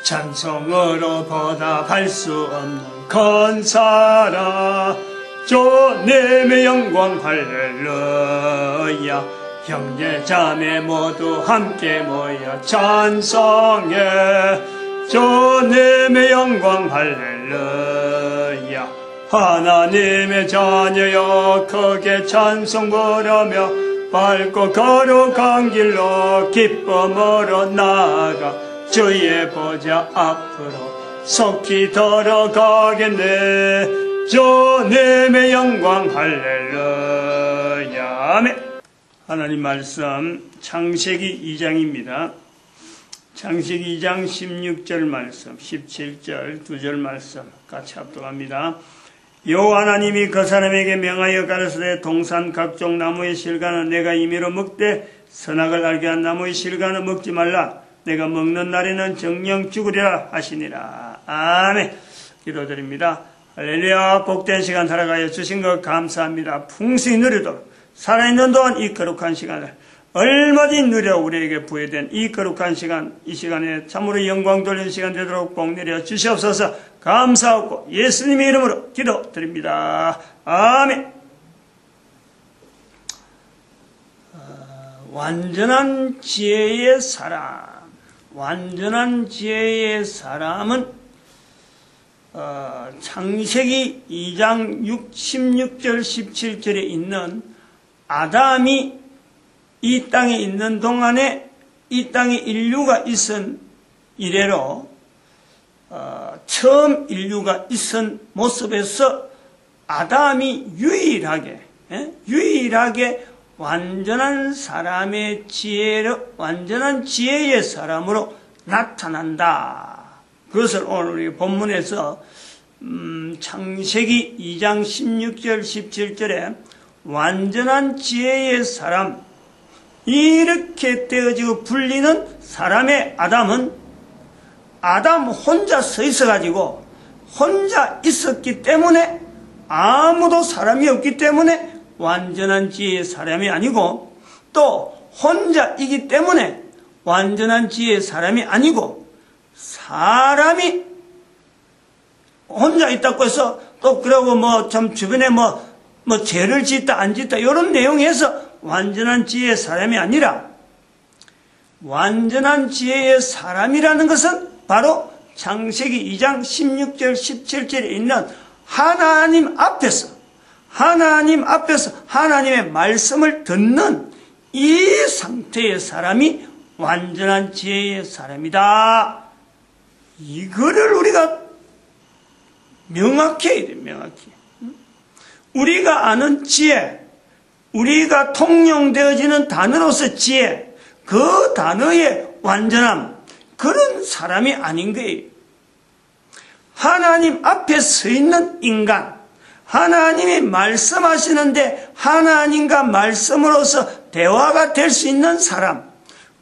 찬송으로 보답할 수 없는 건사라. 주님의 영광 할렐루야. 형제 자매 모두 함께 모여 찬송해. 주님의 영광 할렐루야. 하나님의 자녀여 크게 찬송 부르며 밝고 거룩한 길로 기쁨으로 나아가 주의 보좌 앞으로 속히 들어가겠네. 주님의 영광 할렐루야. 아멘. 하나님 말씀 창세기 2장입니다. 창세기 2장 16절 말씀, 17절 2절 말씀 같이 합독합니다. 여호와 하나님이 그 사람에게 명하여 가라사대 동산 각종 나무의 실과는 내가 임의로 먹되 선악을 알게 한 나무의 실과는 먹지 말라. 내가 먹는 날에는 정령 죽으리라 하시니라. 아멘. 기도드립니다. 할렐루야. 복된 시간 살아가여 주신 것 감사합니다. 풍성히 누리도록 살아있는 동안 이 거룩한 시간을 얼마든지 누려 우리에게 부여된 이 거룩한 시간, 이 시간에 참으로 영광 돌리는 시간 되도록 복 내려 주시옵소서. 감사하고 예수님의 이름으로 기도드립니다. 아멘. 완전한 지혜의 사람. 완전한 지혜의 사람은 창세기 2장 16절 17절에 있는 아담이 이 땅에 있는 동안에 이 땅에 인류가 있은 이래로 처음 인류가 있은 모습에서 아담이 유일하게 완전한 사람의 완전한 지혜의 사람으로 나타난다. 그것을 오늘 우리 본문에서 창세기 2장 16절 17절에 완전한 지혜의 사람, 이렇게 떼어지고 불리는 사람의 아담은 아담 혼자 서 있어가지고 혼자 있었기 때문에 아무도 사람이 없기 때문에 완전한 지혜의 사람이 아니고, 또 혼자이기 때문에 완전한 지혜의 사람이 아니고, 사람이 혼자 있다고 해서 또 그러고 참 주변에 죄를 짓다 안 짓다 이런 내용에서 완전한 지혜의 사람이 아니라, 완전한 지혜의 사람이라는 것은 바로 창세기 2장 16절 17절에 있는 하나님 앞에서 하나님의 말씀을 듣는 이 상태의 사람이 완전한 지혜의 사람이다. 이거를 우리가 명확히 해야 돼. 명확히. 우리가 아는 지혜, 우리가 통용되어지는 단어로서 지혜, 그 단어의 완전함, 그런 사람이 아닌 거예요. 하나님 앞에 서 있는 인간, 하나님이 말씀하시는데 하나님과 말씀으로서 대화가 될 수 있는 사람,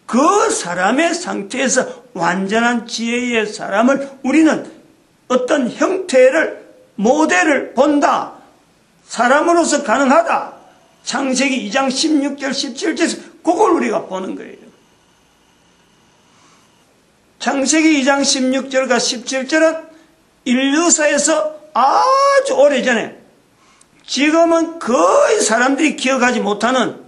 그 사람의 상태에서 완전한 지혜의 사람을 우리는 어떤 형태를, 모델을 본다. 사람으로서 가능하다. 창세기 2장 16절 17절에서 그걸 우리가 보는 거예요. 창세기 2장 16절과 17절은 인류사에서 아주 오래전에, 지금은 거의 사람들이 기억하지 못하는,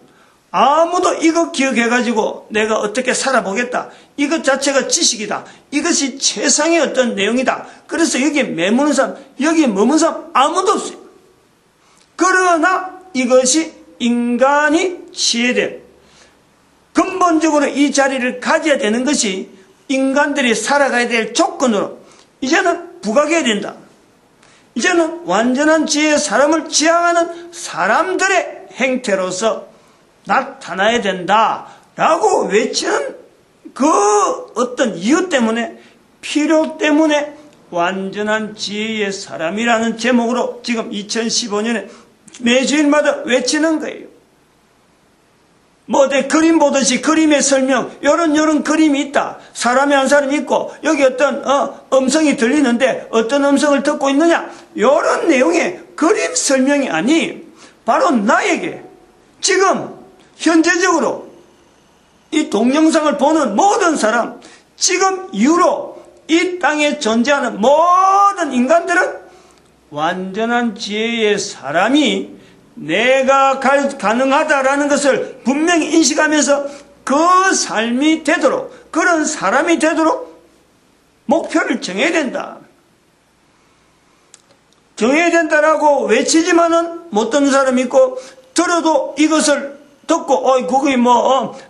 아무도 이거 기억해가지고 내가 어떻게 살아보겠다, 이것 자체가 지식이다, 이것이 최상의 어떤 내용이다, 그래서 여기에 머무는 사람 아무도 없어요. 그러나 이것이 인간이 지혜됨, 근본적으로 이 자리를 가져야 되는 것이 인간들이 살아가야 될 조건으로 이제는 부각해야 된다. 이제는 완전한 지혜의 사람을 지향하는 사람들의 행태로서 나타나야 된다라고 외치는 그 어떤 이유 때문에, 필요 때문에 완전한 지혜의 사람이라는 제목으로 지금 2015년에 매주일마다 외치는 거예요. 내 그림 보듯이 그림의 설명, 요런 그림이 있다. 사람이 한 사람이 있고, 여기 어떤, 음성이 들리는데, 어떤 음성을 듣고 있느냐? 요런 내용의 그림 설명이 아니, 바로 나에게, 지금, 현재적으로, 이 동영상을 보는 모든 사람, 지금 이후로 이 땅에 존재하는 모든 인간들은 완전한 지혜의 사람이 내가 가능하다라는 것을 분명히 인식하면서 그 삶이 되도록, 그런 사람이 되도록 목표를 정해야 된다. 정해야 된다라고 외치지만은 못 듣는 사람이 있고, 들어도 이것을 듣고 그게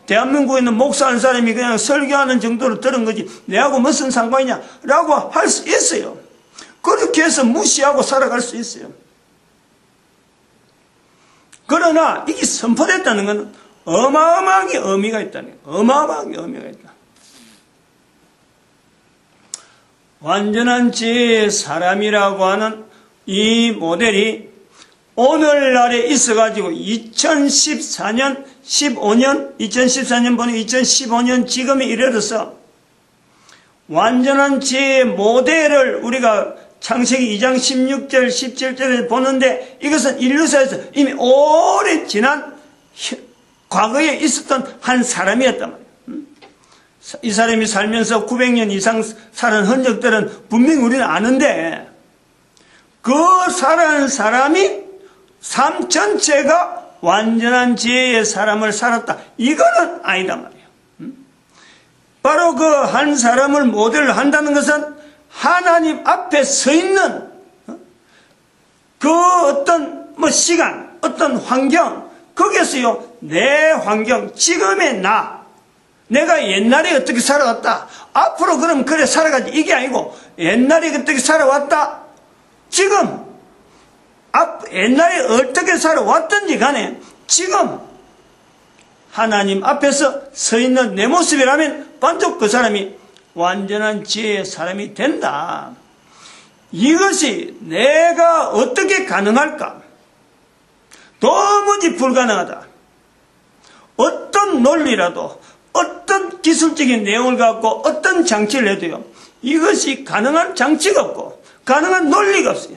대한민국에 있는 목사하는 사람이 그냥 설교하는 정도로 들은 거지 내하고 무슨 상관이냐 라고 할 수 있어요. 그렇게 해서 무시하고 살아갈 수 있어요. 그러나 이게 선포됐다는 것은 어마어마하게 의미가 있다는 거예요. 어마어마하게 의미가 있다. 완전한 지혜의 사람이라고 하는 이 모델이 오늘날에 있어가지고 2014년, 15년, 2014년 보니 2015년 지금에 이르러서 완전한 지혜의 모델을 우리가 창세기 2장 16절, 17절에 보는데 이것은 인류사에서 이미 오래 지난 과거에 있었던 한 사람이었단 말이에요. 이 사람이 살면서 900년 이상 사는 흔적들은 분명히 우리는 아는데 그 살아는 사람이 삶 전체가 완전한 지혜의 사람을 살았다. 이거는 아니다 말이에요. 바로 그 한 사람을 모델로 한다는 것은 하나님 앞에 서 있는 그 어떤 시간, 어떤 환경, 거기에서요 내 환경, 지금의 내가 옛날에 어떻게 살아왔다. 앞으로 그럼 그래 살아가지. 이게 아니고 옛날에 어떻게 살아왔다. 지금 옛날에 어떻게 살아왔든지 간에 지금 하나님 앞에서 서 있는 내 모습이라면 반드시 그 사람이 완전한 지혜의 사람이 된다. 이것이 내가 어떻게 가능할까? 도무지 불가능하다. 어떤 논리라도 어떤 기술적인 내용을 갖고 어떤 장치를 해도요 이것이 가능한 장치가 없고 가능한 논리가 없어요.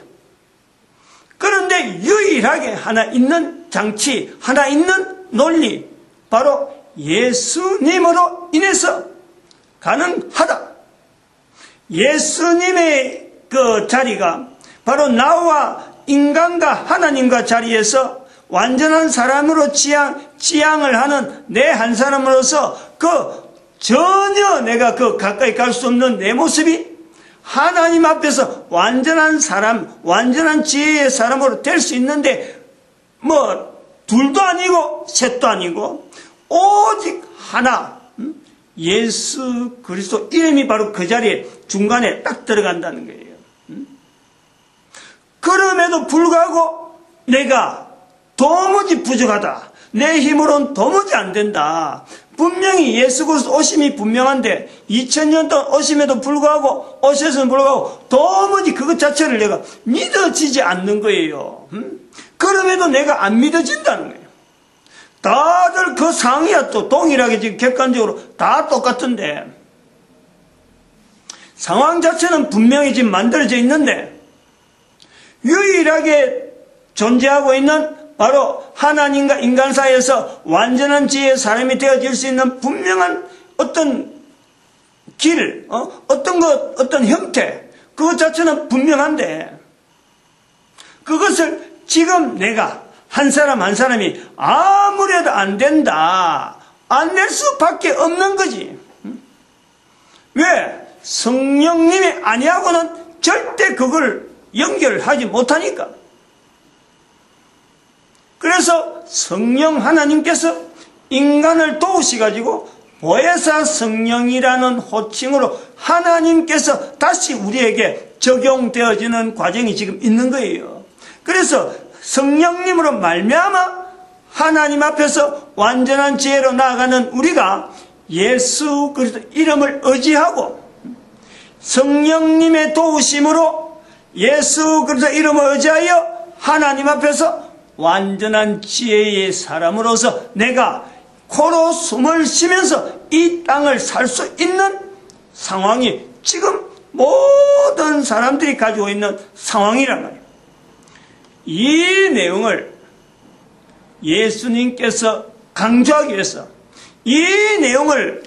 그런데 유일하게 하나 있는 장치, 하나 있는 논리, 바로 예수님으로 인해서 가능하다. 예수님의 그 자리가 바로 나와 인간과 하나님과 자리에서 완전한 사람으로 지향을 하는 내 한 사람으로서 전혀 내가 가까이 갈 수 없는 내 모습이 하나님 앞에서 완전한 사람, 완전한 지혜의 사람으로 될 수 있는데 둘도 아니고 셋도 아니고 오직 하나, 예수 그리스도 이름이 바로 그 자리에 중간에 딱 들어간다는 거예요. 그럼에도 불구하고 내가 도무지 부족하다. 내 힘으로는 도무지 안 된다. 분명히 예수 그리스도 오심이 분명한데 2000년 동안 오심에도 불구하고 오셨음에도 불구하고 도무지 그것 자체를 내가 믿어지지 않는 거예요. 그럼에도 내가 안 믿어진다는 거예요. 다들 그 상이야 또 동일하게 지금 객관적으로 다 똑같은데 상황 자체는 분명히 지금 만들어져 있는데 유일하게 존재하고 있는 바로 하나님과 인간 사이에서 완전한 지혜의 사람이 되어질 수 있는 분명한 어떤 길, 어떤 형태, 그것 자체는 분명한데 그것을 지금 내가 한 사람 한 사람이 아무래도 안 된다, 안 될 수밖에 없는 거지. 왜? 성령님이 아니하고는 절대 그걸 연결하지 못하니까. 그래서 성령 하나님께서 인간을 도우시가지고 보혜사 성령이라는 호칭으로 하나님께서 다시 우리에게 적용되어지는 과정이 지금 있는 거예요. 그래서 성령님으로 말미암아 하나님 앞에서 완전한 지혜로 나아가는 우리가 예수 그리스도 이름을 의지하고 성령님의 도우심으로 예수 그리스도 이름을 의지하여 하나님 앞에서 완전한 지혜의 사람으로서 내가 코로 숨을 쉬면서 이 땅을 살 수 있는 상황이 지금 모든 사람들이 가지고 있는 상황이란 말이에요. 이 내용을 예수님께서 강조하기 위해서 이 내용을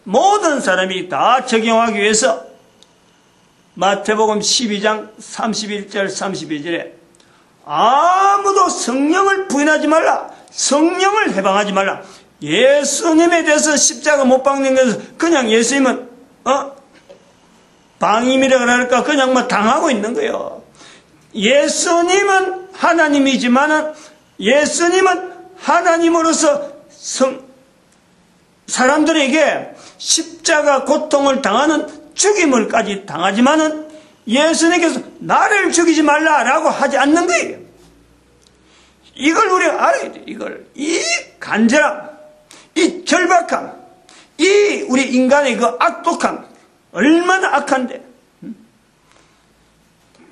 모든 사람이 다 적용하기 위해서 마태복음 12장 31절 32절에 아무도 성령을 부인하지 말라. 성령을 해방하지 말라. 예수님에 대해서 십자가 못 박는 것은 그냥 예수님은 방임이라 그럴까 그냥 뭐 당하고 있는 거예요. 예수님은 하나님이지만은 예수님은 하나님으로서 사람들에게 십자가 고통을 당하는 죽임을까지 당하지만은 예수님께서 나를 죽이지 말라라고 하지 않는 거예요. 이걸 우리가 알아야 돼요. 이 간절함, 이 절박함, 이 우리 인간의 그 악독함, 얼마나 악한데.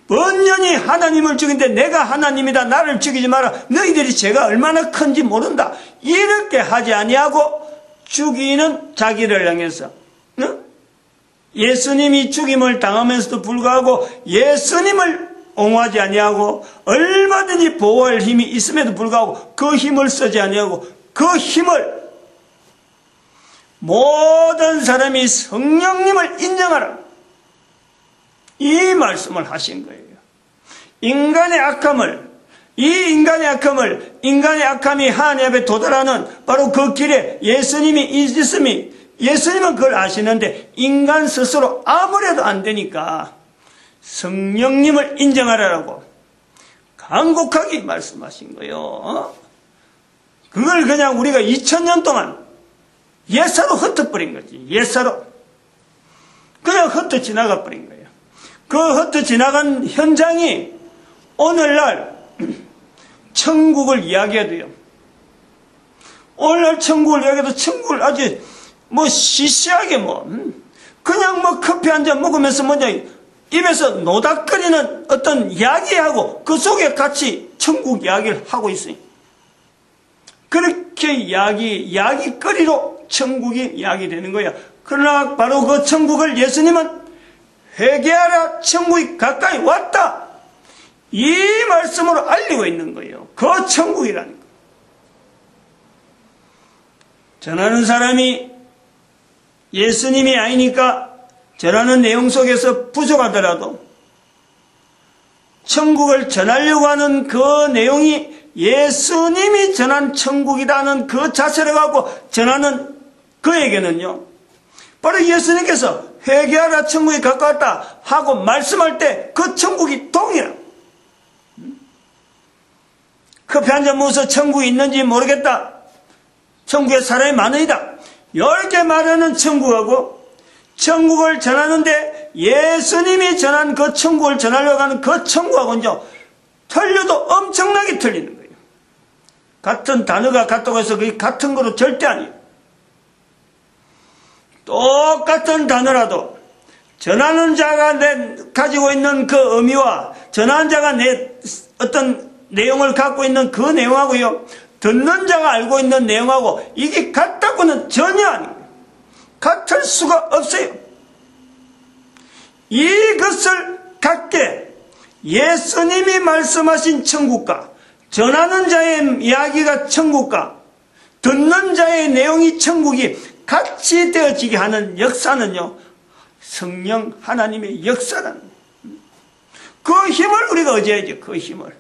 번연히 하나님을 죽이는데 내가 하나님이다, 나를 죽이지 마라, 너희들이 죄가 얼마나 큰지 모른다, 이렇게 하지 아니하고 죽이는 자기를 향해서 예수님이 죽임을 당하면서도 불구하고 예수님을 옹호하지 아니하고 얼마든지 보호할 힘이 있음에도 불구하고 그 힘을 쓰지 아니하고 그 힘을 모든 사람이 성령님을 인정하라, 이 말씀을 하신 거예요. 인간의 악함을, 인간의 악함이 하나님 앞에 도달하는 바로 그 길에 예수님이 있음이, 예수님은 그걸 아시는데 인간 스스로 아무래도 안 되니까 성령님을 인정하라고 간곡하게 말씀하신 거예요. 그걸 그냥 우리가 2000년 동안 옛사로 흩어버린 거지. 옛사로 그냥 흩어 지나가 버린 거예요. 그 흩어 지나간 현장이 오늘날 천국을 이야기해도요, 오늘날 천국을 이야기해도 천국을 아주 시시하게 그냥 커피 한 잔 먹으면서 입에서 노닥거리는 어떤 이야기하고 그 속에 같이 천국 이야기를 하고 있어요. 그렇게 이야기거리로 천국이 이야기되는 거야. 그러나 바로 그 천국을 예수님은 회개하라, 천국이 가까이 왔다, 이 말씀으로 알리고 있는 거예요. 그 천국이라는 거. 전하는 사람이 예수님이 아니니까 전하는 내용 속에서 부족하더라도 천국을 전하려고 하는 그 내용이 예수님이 전한 천국이라는 그 자세를 갖고 전하는 그에게는요, 바로 예수님께서 회개하라, 천국이 가까웠다 하고 말씀할 때 그 천국이 동일하다. 커피 한 잔 먹어서 천국이 있는지 모르겠다, 천국에 사람이 많으이다, 이렇게 말하는 천국하고 천국을 전하는데 예수님이 전한 그 천국을 전하려고 하는 그 천국하고는요, 틀려도 엄청나게 틀리는 거예요. 같은 단어가 같다고 해서 그게 같은 거로 절대 아니에요. 똑같은 단어라도 전하는 자가 가지고 있는 그 의미와 전하는 자가 어떤 내용을 갖고 있는 그 내용하고요, 듣는 자가 알고 있는 내용하고 이게 같다고는 전혀 아니에요. 같을 수가 없어요. 이것을 같게 예수님이 말씀하신 천국과 전하는 자의 이야기가 천국과 듣는 자의 내용이 천국이 같이 되어지게 하는 역사는요, 성령 하나님의 역사라는 거예요. 그 힘을 우리가 의지해야죠. 그 힘을.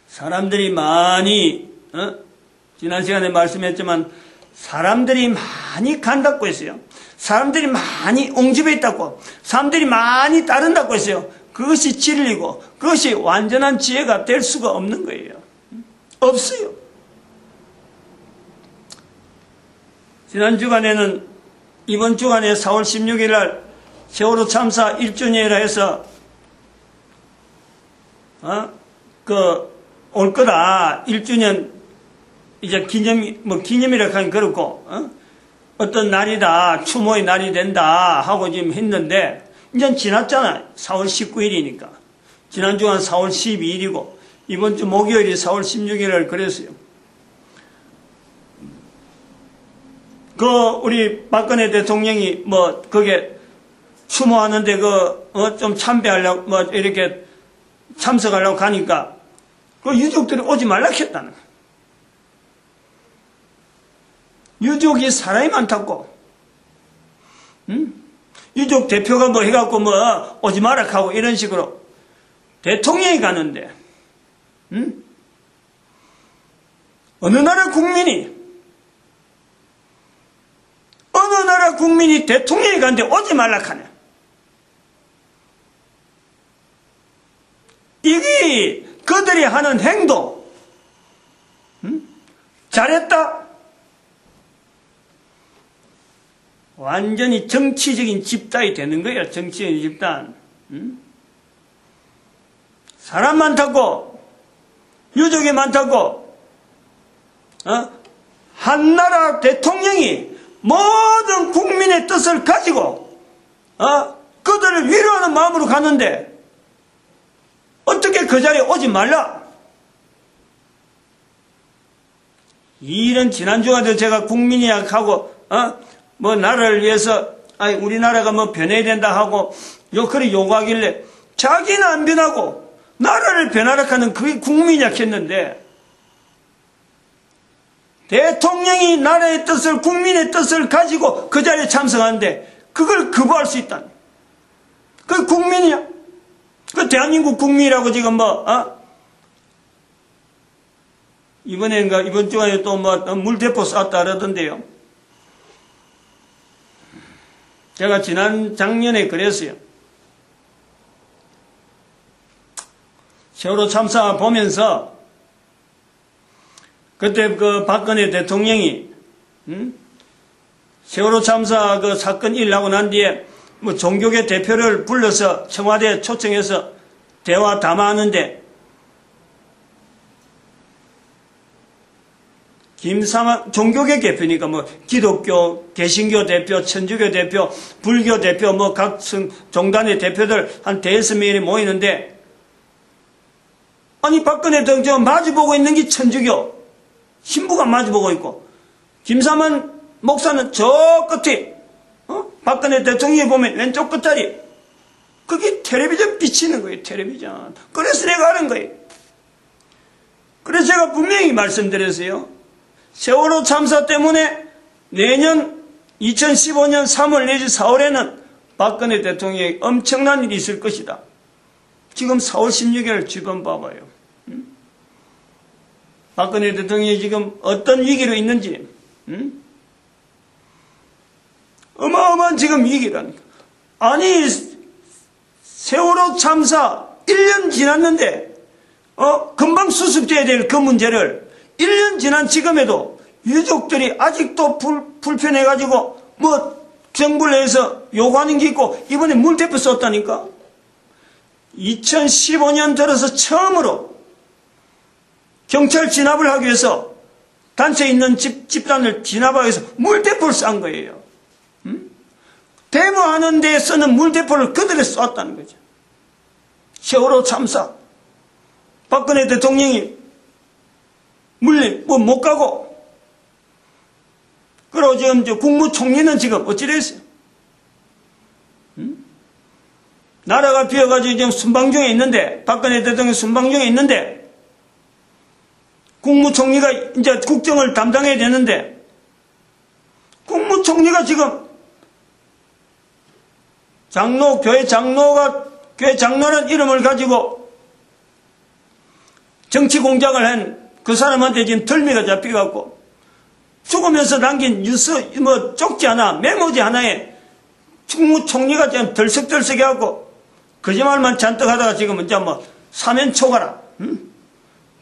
사람들이 많이 지난 시간에 말씀했지만 사람들이 많이 간다고 했어요. 사람들이 많이 옹집해 있다고, 사람들이 많이 따른다고 했어요. 그것이 진리고 그것이 완전한 지혜가 될 수가 없는 거예요. 없어요. 지난 주간에는, 이번 주간에 4월 16일 날 세월호 참사 1주년이라 해서 올 거다, 1주년 이제 기념이라 하긴 그렇고 어떤 날이다, 추모의 날이 된다 하고 지금 했는데 이제 지났잖아. 4월 19일이니까 지난주간 4월 12일이고 이번 주 목요일이 4월 16일을 그랬어요. 우리 박근혜 대통령이 그게 추모하는데 좀 참배하려고 이렇게 참석하려고 가니까 유족들이 오지 말라 했다는 거예요. 유족이 사람이 많다고, 유족 대표가 뭐 해갖고 뭐 오지 마라 하고 이런 식으로 대통령이 가는데, 어느 나라 국민이 대통령이 가는데 오지 말라 하네. 이게 그들이 하는 행동, 잘했다? 완전히 정치적인 집단이 되는 거예요. 정치적인 집단. 사람 많다고, 유족이 많다고, 한 나라 대통령이 모든 국민의 뜻을 가지고 그들을 위로하는 마음으로 가는데 어떻게 그 자리에 오지 말라? 이런 지난주에도 제가 국민이야하고 뭐 나라를 위해서 우리나라가 뭐 변해야 된다 하고 그렇게 요구하길래 자기는 안 변하고 나라를 변하라 하는 그게 국민이야 했는데, 대통령이 나라의 뜻을, 국민의 뜻을 가지고 그 자리에 참석하는데 그걸 거부할 수 있다니. 그 국민이야. 그 대한민국 국민이라고 지금 이번엔가 이번 주에 또 물대포 쐈다 그러던데요. 제가 작년에 그랬어요. 세월호 참사 보면서 그때 그 박근혜 대통령이 세월호 참사 그 사건 일어나고 난 뒤에 뭐 종교계 대표를 불러서 청와대에 초청해서 대화 담화하는데 종교계 대표니까 뭐 기독교, 개신교 대표, 천주교 대표, 불교 대표 뭐 각 종단의 대표들 한 대여섯 명이 모이는데, 아니 박근혜 대통령 마주보고 있는 게 천주교 신부가 마주보고 있고, 김사만 목사는 저 끝에 박근혜 대통령이 보면 왼쪽 끝다리, 그게 텔레비전 비치는 거예요. 텔레비전. 그래서 내가 하는 거예요. 그래서 제가 분명히 말씀드렸어요. 세월호 참사 때문에 내년 2015년 3월 내지 4월에는 박근혜 대통령이 엄청난 일이 있을 것이다. 지금 4월 16일 주변 봐봐요. 박근혜 대통령이 지금 어떤 위기로 있는지, 어마어마한 지금 위기라니까. 아니, 세월호 참사 1년 지났는데, 금방 수습돼야 될 그 문제를 1년 지난 지금에도 유족들이 아직도 불편해가지고, 정부를 내서 요구하는 게 있고, 이번에 물대포 썼다니까? 2015년 들어서 처음으로 경찰 진압을 하기 위해서 단체에 있는 집단을 진압하기 위해서 물대포를 쏜 거예요. 데모하는 데 쓰는 물대포를 그들이 쐈다는 거죠. 세월호 참사. 박근혜 대통령이 못 가고, 그리고 지금 국무총리는 지금 어찌됐어요? 나라가 비어가지고 지금 순방 중에 있는데, 박근혜 대통령 순방 중에 있는데, 국무총리가 이제 국정을 담당해야 되는데, 국무총리가 지금 교회 장로라는 이름을 가지고 정치 공작을 한 그 사람한테 지금 덜미가 잡혀갖고 죽으면서 남긴 쪽지 하나, 메모지 하나에 국무총리가 지금 덜썩덜썩 해갖고 거짓말만 잔뜩 하다가 지금 이제 사면 초과라.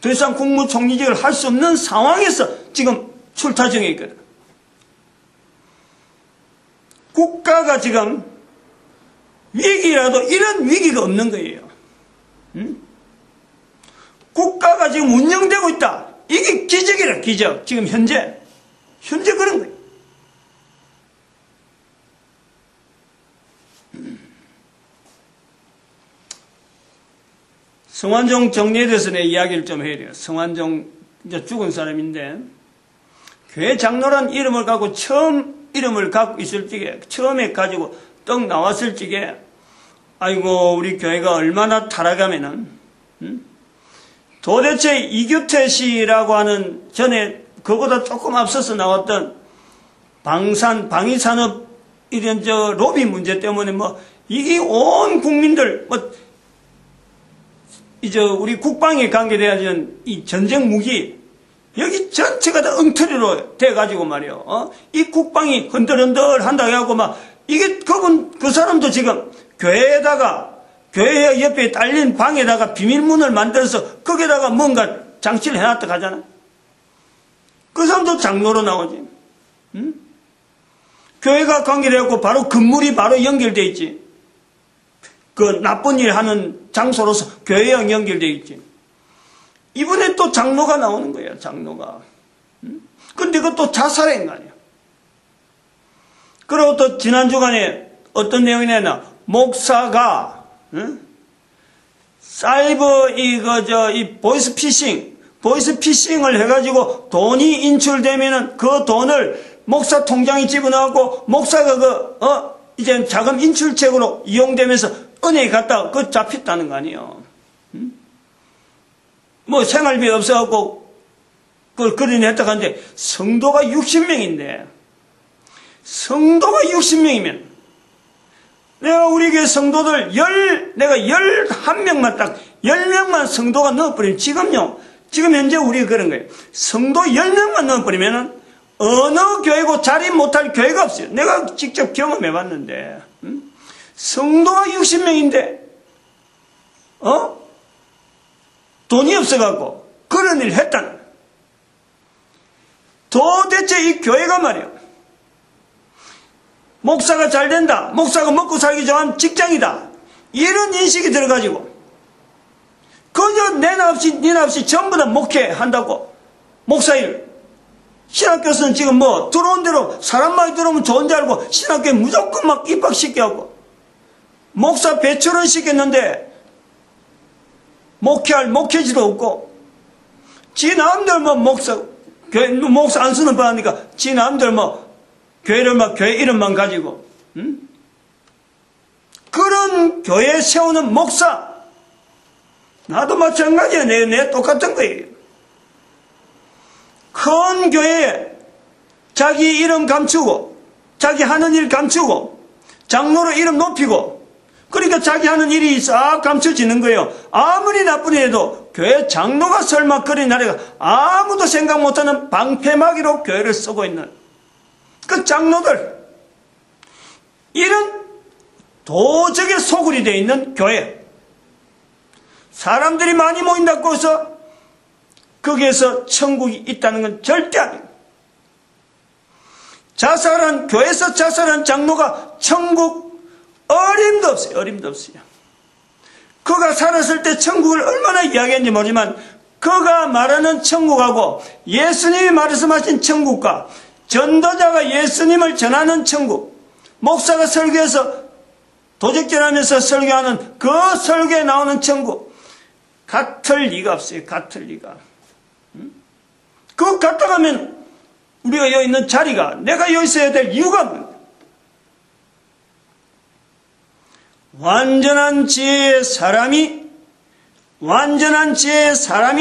더 이상 국무총리직을 할 수 없는 상황에서 지금 출타 중에 있거든. 국가가 지금 위기라도 이런 위기가 없는 거예요. 국가가 지금 운영되고 있다. 이게 기적이라, 기적. 지금 현재 그런 거예요. 성완종 정리에 대해서는 이야기를 좀 해야 돼요. 성완종 이제 죽은 사람인데, 교회 장로란 이름을 갖고 처음 이름을 갖고 있을 적에, 처음에 가지고 떡 나왔을 적에, 아이고 우리 교회가 얼마나 타락하면은, 도대체 이규태 씨라고 하는 전에 그보다 조금 앞서서 나왔던 방위산업 이런 로비 문제 때문에 이게 온 국민들 이제 우리 국방에 관계되어진 이 전쟁 무기 여기 전체가 다 엉터리로 돼가지고 말이요. 이 국방이 흔들흔들 한다고 해갖고 이게 그 사람도 지금 교회 옆에 딸린 방에다가 비밀문을 만들어서 거기에다가 뭔가 장치를 해놨다 하잖아. 그 사람도 장로로 나오지. 응? 교회가 관계되었고 바로 건물이 바로 연결되어 있지. 그 나쁜 일 하는 장소로서 교회랑 연결되어 있지. 이번에 또 장로가 나오는 거예요. 장로가. 응? 근데 그것도 자살한 거 아니야. 그리고 또 지난 주간에 어떤 내용이냐면 목사가 사이버 이 보이스피싱을 해가지고 돈이 인출되면은 그 돈을 목사 통장에 집어넣고 목사가 이제 자금 인출책으로 이용되면서 은행에 갔다가 그거 잡혔다는 거 아니에요. 생활비 없어갖고 그런 일 했다고 하는데 성도가 60명인데 성도가 60명이면 내가 우리 교회 성도들 내가 11명만 딱 10명만 성도가 넣어버리면 지금 현재 우리가 그런 거예요. 성도 10명만 넣어버리면은 어느 교회고 자리 못할 교회가 없어요. 내가 직접 경험해봤는데 성도가 60명인데 돈이 없어갖고 그런 일을 했다는 거예요. 도대체 이 교회가 말이야 목사가 잘 된다. 목사가 먹고 살기 좋아하는 직장이다. 이런 인식이 들어가지고 그저 내나 없이 니나 없이 전부 다 목회한다고 목사일 신학교에서는 지금 들어온 대로 사람 많이 들어오면 좋은 줄 알고 신학교에 무조건 막 입학시켜갖고 목사 배출은 시켰는데 목회할 목회지도 없고 지 남들 목사 안 쓰는 바니까 지 남들 교회를 교회 이름만 가지고 그런 교회 세우는 목사 나도 마찬가지야. 내 똑같은 거예요. 큰 교회에 자기 이름 감추고 자기 하는 일 감추고 장로로 이름 높이고 그러니까 자기 하는 일이 싹 감춰지는 거예요. 아무리 나쁜 일해도 교회 장로가 설마 그런 날에가 아무도 생각 못하는 방패막이로 교회를 쓰고 있는 그 장로들 이런 도적의 소굴이 되어 있는 교회 사람들이 많이 모인다고 해서 거기에서 천국이 있다는 건 절대 아니에요. 교회에서 자살한 장로가 천국 어림도 없어요. 어림도 없어요. 그가 살았을 때 천국을 얼마나 이야기했는지 모르지만 그가 말하는 천국하고 예수님이 말씀하신 천국과 전도자가 예수님을 전하는 천국 목사가 설교해서 도적질하면서 설교하는 그 설교에 나오는 천국 같을 리가 없어요. 같을 리가. 그거 갔다 가면 우리가 여기 있는 자리가 내가 여기 있어야 될 이유가 없는 거예요. 완전한 지혜의 사람인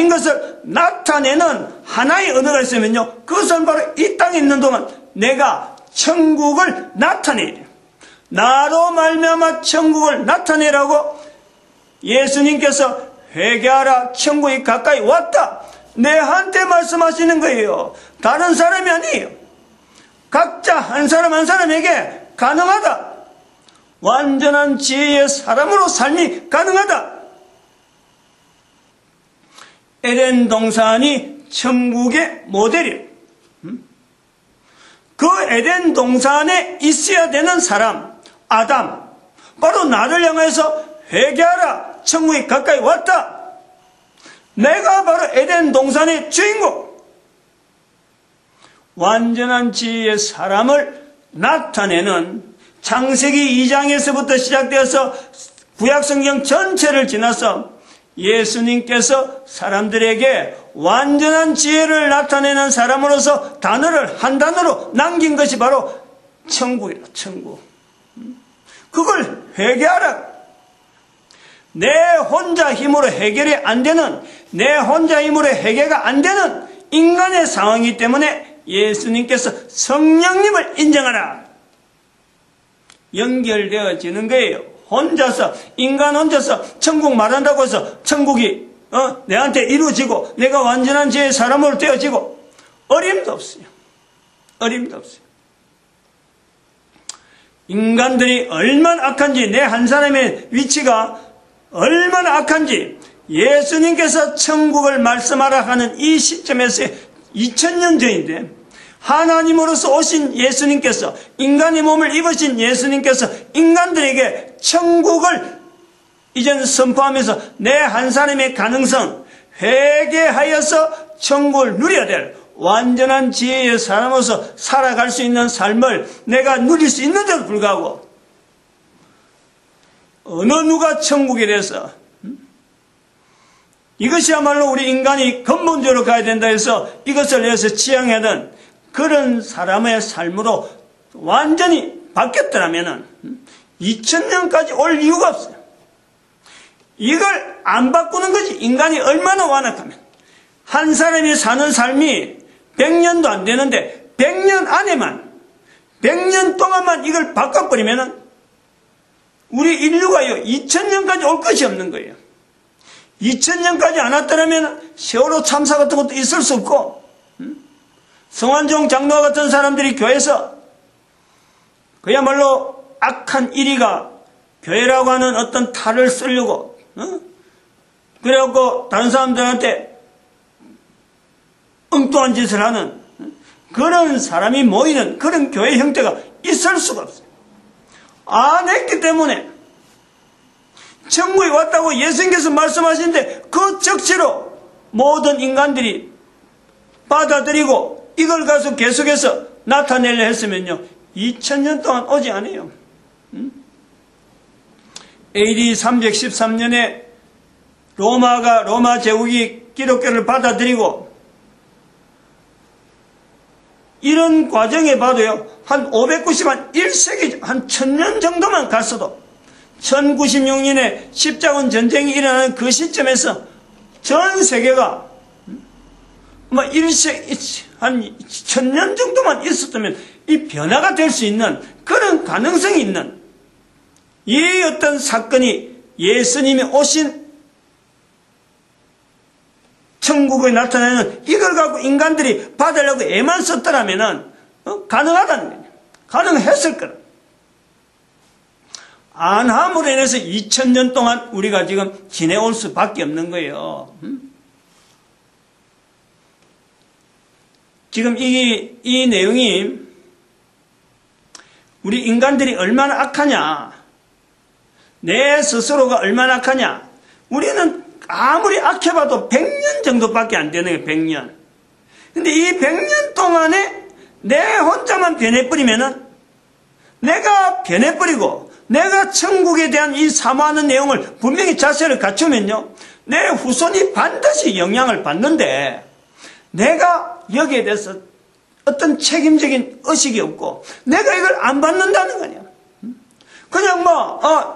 것을 나타내는 하나의 언어가 있으면요. 그것은 바로 이 땅에 있는 동안 내가 천국을 나타내야 돼요. 나로 말미암아 천국을 나타내라고 예수님께서 회개하라 천국이 가까이 왔다. 내한테 말씀하시는 거예요. 다른 사람이 아니에요. 각자 한 사람 한 사람에게 가능하다. 완전한 지혜의 사람으로 삶이 가능하다. 에덴 동산이 천국의 모델이에요. 그 에덴 동산에 있어야 되는 사람 아담 바로 나를 향해서 회개하라 천국이 가까이 왔다. 내가 바로 에덴 동산의 주인공. 완전한 지혜의 사람을 나타내는 창세기 2장에서부터 시작되어서 구약성경 전체를 지나서 예수님께서 사람들에게 완전한 지혜를 나타내는 사람으로서 단어를 한 단어로 남긴 것이 바로 천국이라. 천국. 그걸 회개하라. 내 혼자 힘으로 해결이 안 되는, 내 혼자 힘으로 해결가 안 되는 인간의 상황이기 때문에 예수님께서 성령님을 인정하라. 연결되어지는 거예요. 인간 혼자서 천국 말한다고 해서 천국이 내한테 이루어지고 내가 완전한 죄의 사람으로 되어지고 어림도 없어요. 어림도 없어요. 인간들이 얼마나 악한지, 내 한 사람의 위치가 얼마나 악한지 예수님께서 천국을 말씀하라 하는 이 시점에서 2000년 전인데 하나님으로서 오신 예수님께서, 인간의 몸을 입으신 예수님께서 인간들에게 천국을 이제는 선포하면서 내 한 사람의 가능성, 회개하여서 천국을 누려야 될 완전한 지혜의 사람으로서 살아갈 수 있는 삶을 내가 누릴 수 있는데도 불구하고 어느 누가 천국에 대해서 이것이야말로 우리 인간이 근본적으로 가야 된다 해서 이것을 위해서 지향하던 그런 사람의 삶으로 완전히 바뀌었더라면 2000년까지 올 이유가 없어요. 이걸 안 바꾸는 거지. 인간이 얼마나 완악하면. 한 사람이 사는 삶이 100년도 안 되는데 100년 안에만 100년 동안만 이걸 바꿔버리면 우리 인류가요 2000년까지 올 것이 없는 거예요. 2000년까지 안 왔더라면 세월호 참사 같은 것도 있을 수 없고 성환종 장로와 같은 사람들이 교회에서 그야말로 악한 일이가 교회라고 하는 어떤 탈을 쓰려고 그래갖고 다른 사람들한테 엉뚱한 짓을 하는 그런 사람이 모이는 그런 교회 형태가 있을 수가 없어요. 안 했기 때문에 천국에 왔다고 예수님께서 말씀하시는데 그 적시로 모든 인간들이 받아들이고 이걸 가서 계속해서 나타내려 했으면요 2000년 동안 오지 않아요. AD 313년에 로마 제국이 기독교를 받아들이고 이런 과정에 봐도요 한 590한 1세기 한 1000년 정도만 갔어도 1096년에 십자군 전쟁이 일어나는 그 시점에서 전 세계가 한 1000년 정도만 있었다면 이 변화가 될 수 있는 그런 가능성이 있는 이 어떤 사건이 예수님이 오신 천국에 나타나는 이걸 갖고 인간들이 받으려고 애만 썼더라면 가능하다는 거예요. 가능했을 거라. 안 함으로 인해서 2000년 동안 우리가 지금 지내올 수밖에 없는 거예요. 지금 이 내용이 우리 인간들이 얼마나 악하냐, 내 스스로가 얼마나 악하냐, 우리는 아무리 악해봐도 100년 정도밖에 안 되는 거예요. 100년. 근데 이 100년 동안에 내 혼자만 변해버리면은 내가 변해버리고 내가 천국에 대한 이 사모하는 내용을 분명히 자세를 갖추면요 내 후손이 반드시 영향을 받는데 내가 여기에 대해서 어떤 책임적인 의식이 없고 내가 이걸 안 받는다는 거냐. 그냥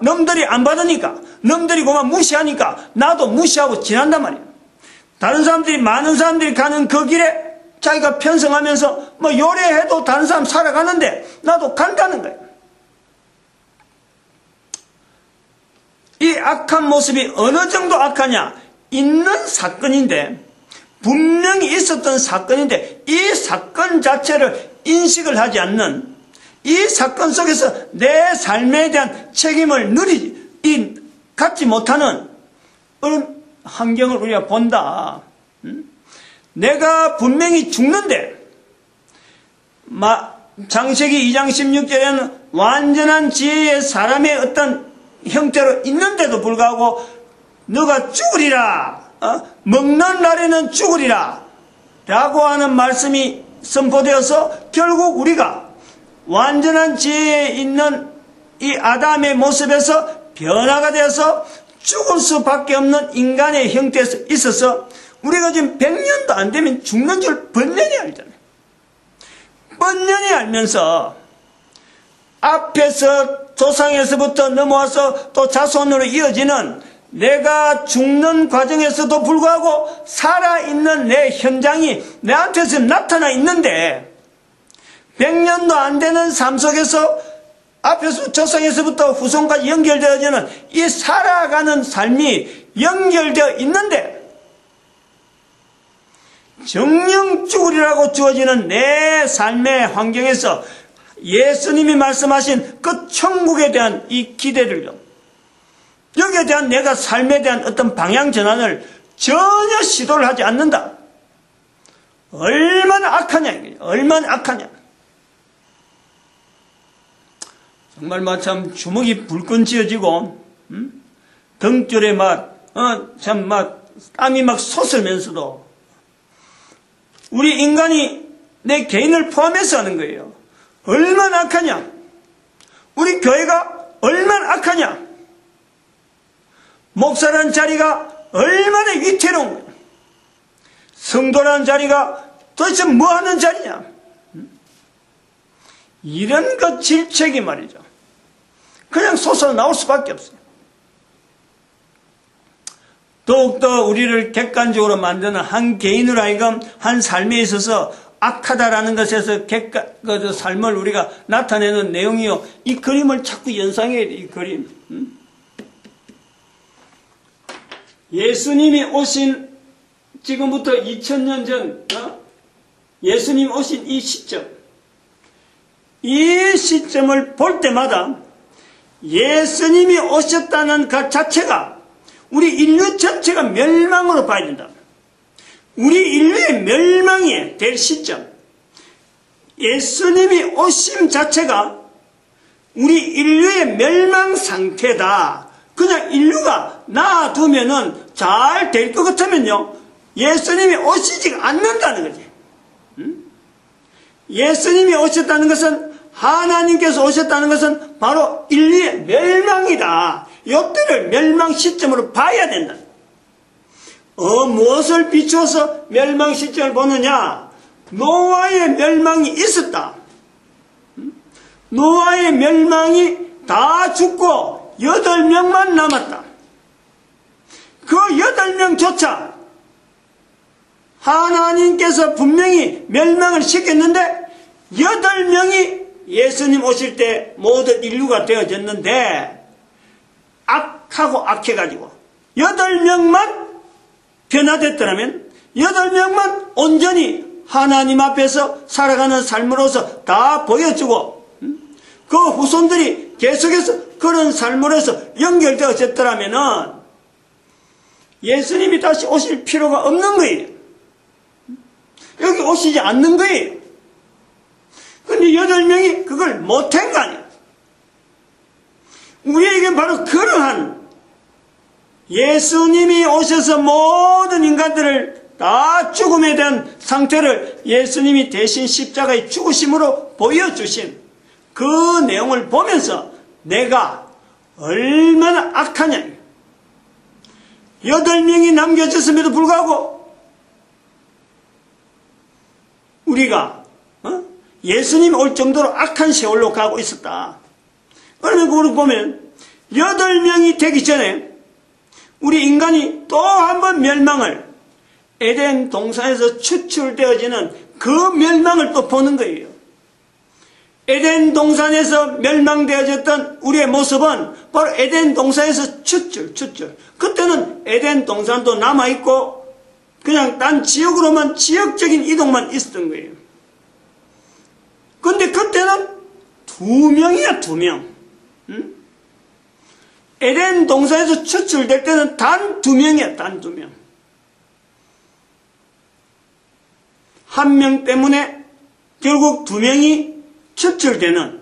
놈들이 안 받으니까 놈들이 그만 무시하니까 나도 무시하고 지난단 말이야. 다른 사람들이 많은 사람들이 가는 그 길에 자기가 편성하면서 요래해도 다른 사람 살아가는데 나도 간다는 거야. 이 악한 모습이 어느 정도 악하냐 있는 사건인데 분명히 있었던 사건인데 이 사건 자체를 인식을 하지 않는 이 사건 속에서 내 삶에 대한 책임을 갖지 못하는 그런 환경을 우리가 본다. 내가 분명히 죽는데 창세기 2장 16절에는 완전한 지혜의 사람의 어떤 형태로 있는데도 불구하고 너가 죽으리라, 먹는 날에는 죽으리라 라고 하는 말씀이 선포되어서 결국 우리가 완전한 지혜에 있는 이 아담의 모습에서 변화가 되어서 죽을 수밖에 없는 인간의 형태에서 있어서 우리가 지금 100년도 안 되면 죽는 줄 번연히 알잖아요. 번연히 알면서 앞에서 조상에서부터 넘어와서 또 자손으로 이어지는 내가 죽는 과정에서도 불구하고 살아있는 내 현장이 내한테서 나타나 있는데 100년도 안 되는 삶 속에서 앞에서 조상에서부터 후손까지 연결되어지는 이 살아가는 삶이 연결되어 있는데, 정령 죽으리라고 주어지는 내 삶의 환경에서 예수님이 말씀하신 그 천국에 대한 이 기대를, 여기에 대한 내가 삶에 대한 어떤 방향 전환을 전혀 시도를 하지 않는다. 얼마나 악하냐, 얼마나 악하냐. 정말 마참 주먹이 불끈 쥐어지고, 등줄에 땀이 막 솟으면서도, 우리 인간이 내 개인을 포함해서 하는 거예요. 얼마나 악하냐. 우리 교회가 얼마나 악하냐. 목사라는 자리가 얼마나 위태로운 거야. 성도라는 자리가 도대체 뭐 하는 자리냐. 이런 것 질책이 말이죠. 그냥 솟아 나올 수밖에 없어요. 더욱더 우리를 객관적으로 만드는 한 개인으로 하여금 한 삶에 있어서 악하다라는 것에서 그 삶을 우리가 나타내는 내용이요. 이 그림을 자꾸 연상해야 돼, 이 그림. 예수님이 오신 지금부터 2000년 전, 예수님 오신 이 시점을 볼 때마다 예수님이 오셨다는 그 자체가 우리 인류 전체가 멸망으로 봐야 된다. 우리 인류의 멸망이 될 시점, 예수님이 오심 자체가 우리 인류의 멸망 상태다. 그냥 인류가 놔두면은 잘 될 것 같으면요, 예수님이 오시지 않는다는 거지. 예수님이 오셨다는 것은, 하나님께서 오셨다는 것은 바로 인류의 멸망이다. 이때를 멸망 시점으로 봐야 된다. 무엇을 비추어서 멸망 시점을 보느냐? 노아의 멸망이 있었다. 노아의 멸망이 다 죽고 8명만 남았다. 그 8명조차 하나님께서 분명히 멸망을 시켰는데 8명이 예수님 오실 때 모든 인류가 되어졌는데, 악하고 악해가지고 8명만 변화됐더라면, 8명만 온전히 하나님 앞에서 살아가는 삶으로서 다 보여주고, 그 후손들이 계속해서 그런 삶으로서 연결되어졌더라면 예수님이 다시 오실 필요가 없는 거예요. 여기 오시지 않는 거예요. 근데 8명이 그걸 못한 거 아니야. 우리에게 바로 그러한 예수님이 오셔서 모든 인간들을 다 죽음에 대한 상태를 예수님이 대신 십자가의 죽으심으로 보여주신 그 내용을 보면서 내가 얼마나 악하냐. 8명이 남겨졌음에도 불구하고 우리가 예수님이 올 정도로 악한 세월로 가고 있었다. 그러면 그걸 보면 8명이 되기 전에 우리 인간이 또 한 번 멸망을, 에덴 동산에서 추출되어지는 그 멸망을 또 보는 거예요. 에덴 동산에서 멸망되어졌던 우리의 모습은 바로 에덴 동산에서 추출. 그때는 에덴 동산도 남아있고 그냥 딴 지역으로만, 지역적인 이동만 있었던 거예요. 근데 그때는 2명이야, 2명. 에덴 동산에서 추출될 때는 단 2명이야, 단 2명. 한 명 때문에 결국 2명이 추출되는,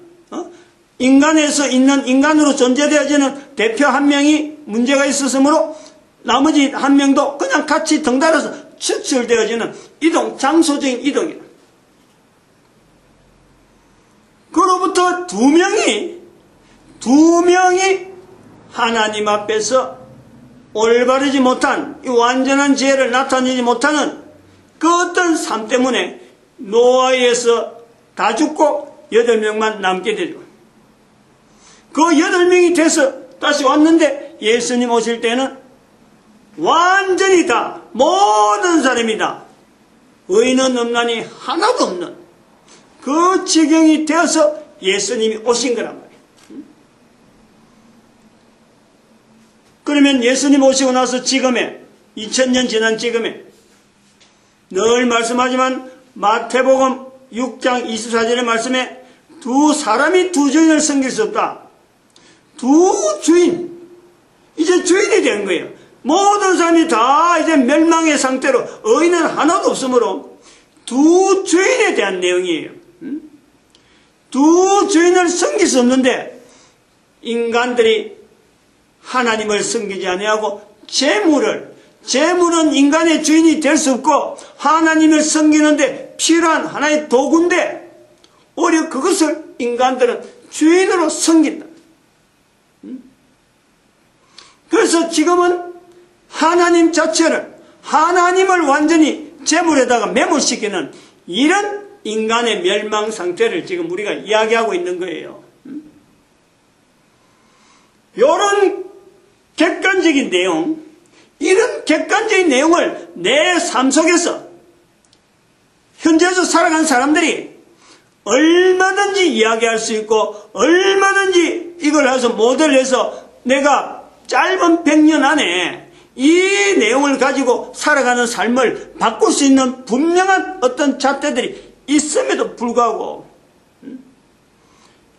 인간에서 있는, 인간으로 존재되어지는 대표 1명이 문제가 있었으므로 나머지 1명도 그냥 같이 덩달아서 추출되어지는 이동, 장소적인 이동이야. 그로부터 2명이 하나님 앞에서 올바르지 못한, 이 완전한 지혜를 나타내지 못하는 그 어떤 삶 때문에 노아에서 다 죽고 8명만 남게 되죠. 그 8명이 돼서 다시 왔는데 예수님 오실 때는 완전히 다, 모든 사람이 다 의인은 없나니 하나도 없는 그 지경이 되어서 예수님이 오신 거란 말이에요. 그러면 예수님 오시고 나서 지금에 2000년 지난 지금에 늘 말씀하지만 마태복음 6장 24절의 말씀에 두 사람이 두 주인을 섬길 수 없다. 두 주인. 이제 주인이 된 거예요. 모든 사람이 다 이제 멸망의 상태로 의인은 하나도 없으므로 두 주인에 대한 내용이에요. 두 주인을 섬길 수 없는데 인간들이 하나님을 섬기지 아니하고 재물은 인간의 주인이 될 수 없고 하나님을 섬기는데 필요한 하나의 도구인데 오히려 그것을 인간들은 주인으로 섬긴다. 그래서 지금은 하나님 자체를 하나님을 완전히 재물에다가 매몰시키는 이런 인간의 멸망 상태를 지금 우리가 이야기하고 있는 거예요. 이런 객관적인 내용, 이런 객관적인 내용을 내 삶 속에서 현재에서 살아가는 사람들이 얼마든지 이야기할 수 있고 얼마든지 이걸 해서 모델해서 내가 짧은 100년 안에 이 내용을 가지고 살아가는 삶을 바꿀 수 있는 분명한 어떤 잣대들이 있음에도 불구하고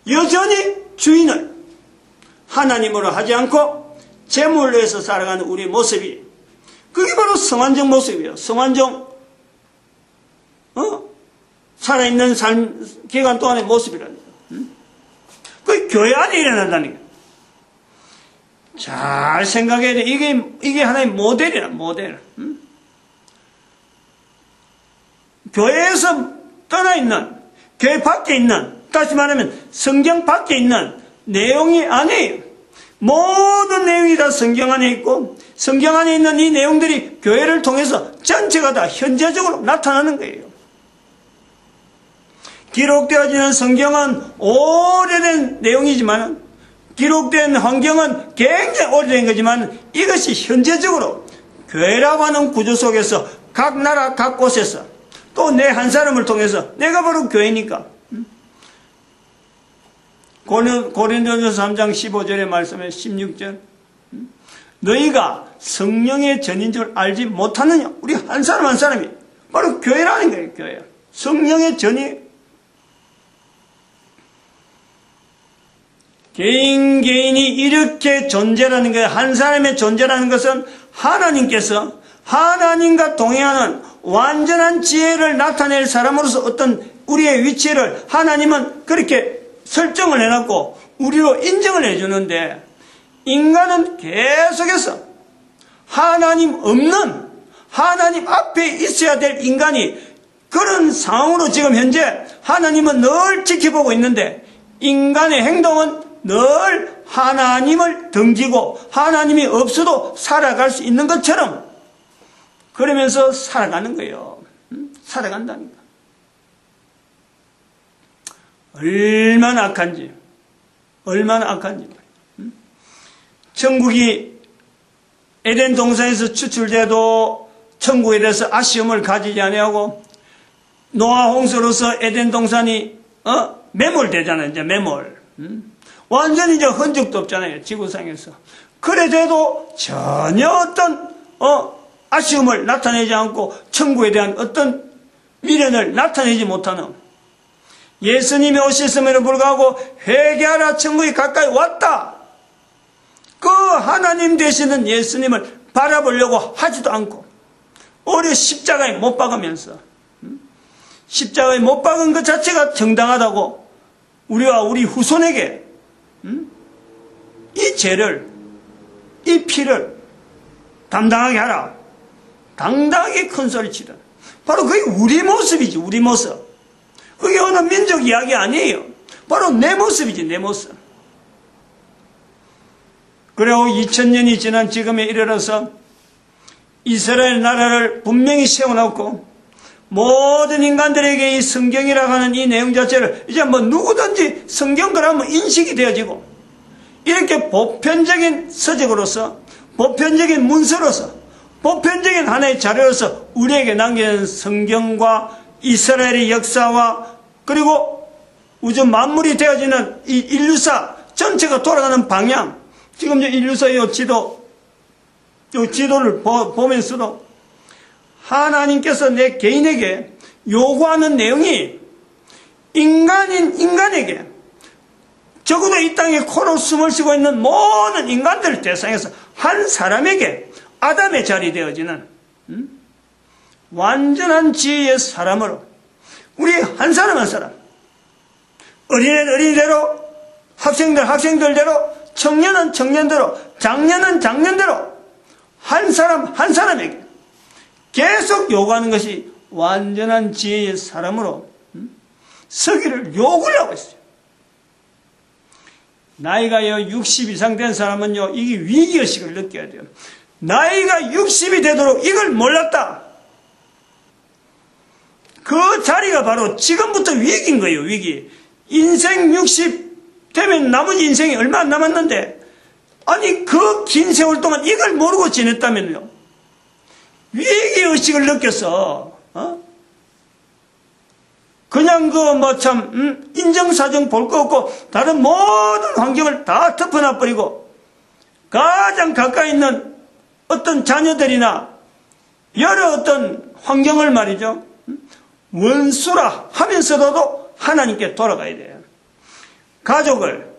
여전히 주인을 하나님으로 하지 않고 재물로 해서 살아가는 우리의 모습이 그게 바로 성환종 모습이에요. 성환종 살아있는 삶 기간 동안의 모습이라니까. 그게 교회 안에 일어난다니까. 잘 생각해야 돼. 이게 하나의 모델이라, 모델. 교회에서 떠나 있는, 교회 밖에 있는, 다시 말하면 성경 밖에 있는 내용이 아니에요. 모든 내용이 다 성경 안에 있고, 성경 안에 있는 이 내용들이 교회를 통해서 전체가 다 현재적으로 나타나는 거예요. 기록되어지는 성경은 오래된 내용이지만, 기록된 환경은 굉장히 오래된 거지만 이것이 현재적으로 교회라고 하는 구조 속에서 각 나라 각 곳에서 또 내 한 사람을 통해서 내가 바로 교회니까 고린도전서 3장 15절의 말씀에 16절 너희가 성령의 전인 줄 알지 못하느냐. 우리 한 사람 한 사람이 바로 교회라는 거예요. 교회. 성령의 전이 개인이 이렇게 존재라는 거예요. 한 사람의 존재라는 것은 하나님께서 하나님과 동행하는 완전한 지혜를 나타낼 사람으로서 어떤 우리의 위치를 하나님은 그렇게 설정을 해놨고 우리로 인정을 해주는데 인간은 계속해서 하나님 없는 하나님 앞에 있어야 될 인간이 그런 상황으로 지금 현재 하나님은 늘 지켜보고 있는데 인간의 행동은 늘 하나님을 등지고 하나님이 없어도 살아갈 수 있는 것처럼 그러면서 살아가는 거예요. 살아간다니까. 얼마나 악한지. 천국이 에덴 동산에서 추출돼도 천국에 대해서 아쉬움을 가지지 아니하고 노아 홍수로서 에덴 동산이 매몰되잖아요. 이제 매몰. 완전히 이제 흔적도 없잖아요. 지구상에서. 그래도 전혀 어떤 아쉬움을 나타내지 않고 천국에 대한 어떤 미련을 나타내지 못하는 예수님이 오셨음에도 불구하고 회개하라 천국이 가까이 왔다. 그 하나님 되시는 예수님을 바라보려고 하지도 않고 오히려 십자가에 못 박으면서 십자가에 못 박은 것 자체가 정당하다고 우리와 우리 후손에게 이 죄를 이 피를 담당하게 하라. 당당하게 큰 소리 치라. 바로 그게 우리 모습이지. 우리 모습. 그게 어느 민족 이야기 아니에요. 바로 내 모습이지. 내 모습. 그리고 2000년이 지난 지금에 이르러서 이스라엘 나라를 분명히 세워놓고 모든 인간들에게 이 성경이라고 하는 이 내용 자체를 이제 뭐 누구든지 성경 그러면 인식이 되어지고 이렇게 보편적인 서적으로서 보편적인 문서로서 보편적인 하나의 자료로서 우리에게 남겨진 성경과 이스라엘의 역사와 그리고 우주 만물이 되어지는 이 인류사 전체가 돌아가는 방향 지금 인류사의 지도 이 지도를 보면서도 하나님께서 내 개인에게 요구하는 내용이 인간인 인간에게, 적어도 이 땅에 코로 숨을 쉬고 있는 모든 인간들 대상에서 한 사람에게 아담의 자리 되어지는 완전한 지혜의 사람으로, 우리 한 사람 한 사람, 어린애는 어린이대로, 학생들 학생들대로, 청년은 청년대로, 장년은 장년대로 한 사람 한 사람에게 계속 요구하는 것이 완전한 지혜의 사람으로 서기를 요구를 하고 있어요. 나이가 60 이상 된 사람은요, 이게 위기의식을 느껴야 돼요. 나이가 60이 되도록 이걸 몰랐다. 그 자리가 바로 지금부터 위기인 거예요, 위기. 인생 60 되면 나머지 인생이 얼마 안 남았는데, 아니, 그 긴 세월 동안 이걸 모르고 지냈다면요, 위기의식을 느껴서, 그냥 인정사정 볼 거 없고, 다른 모든 환경을 다 덮어놔버리고, 가장 가까이 있는 어떤 자녀들이나, 여러 어떤 환경을 말이죠, 원수라 하면서도 하나님께 돌아가야 돼요. 가족을,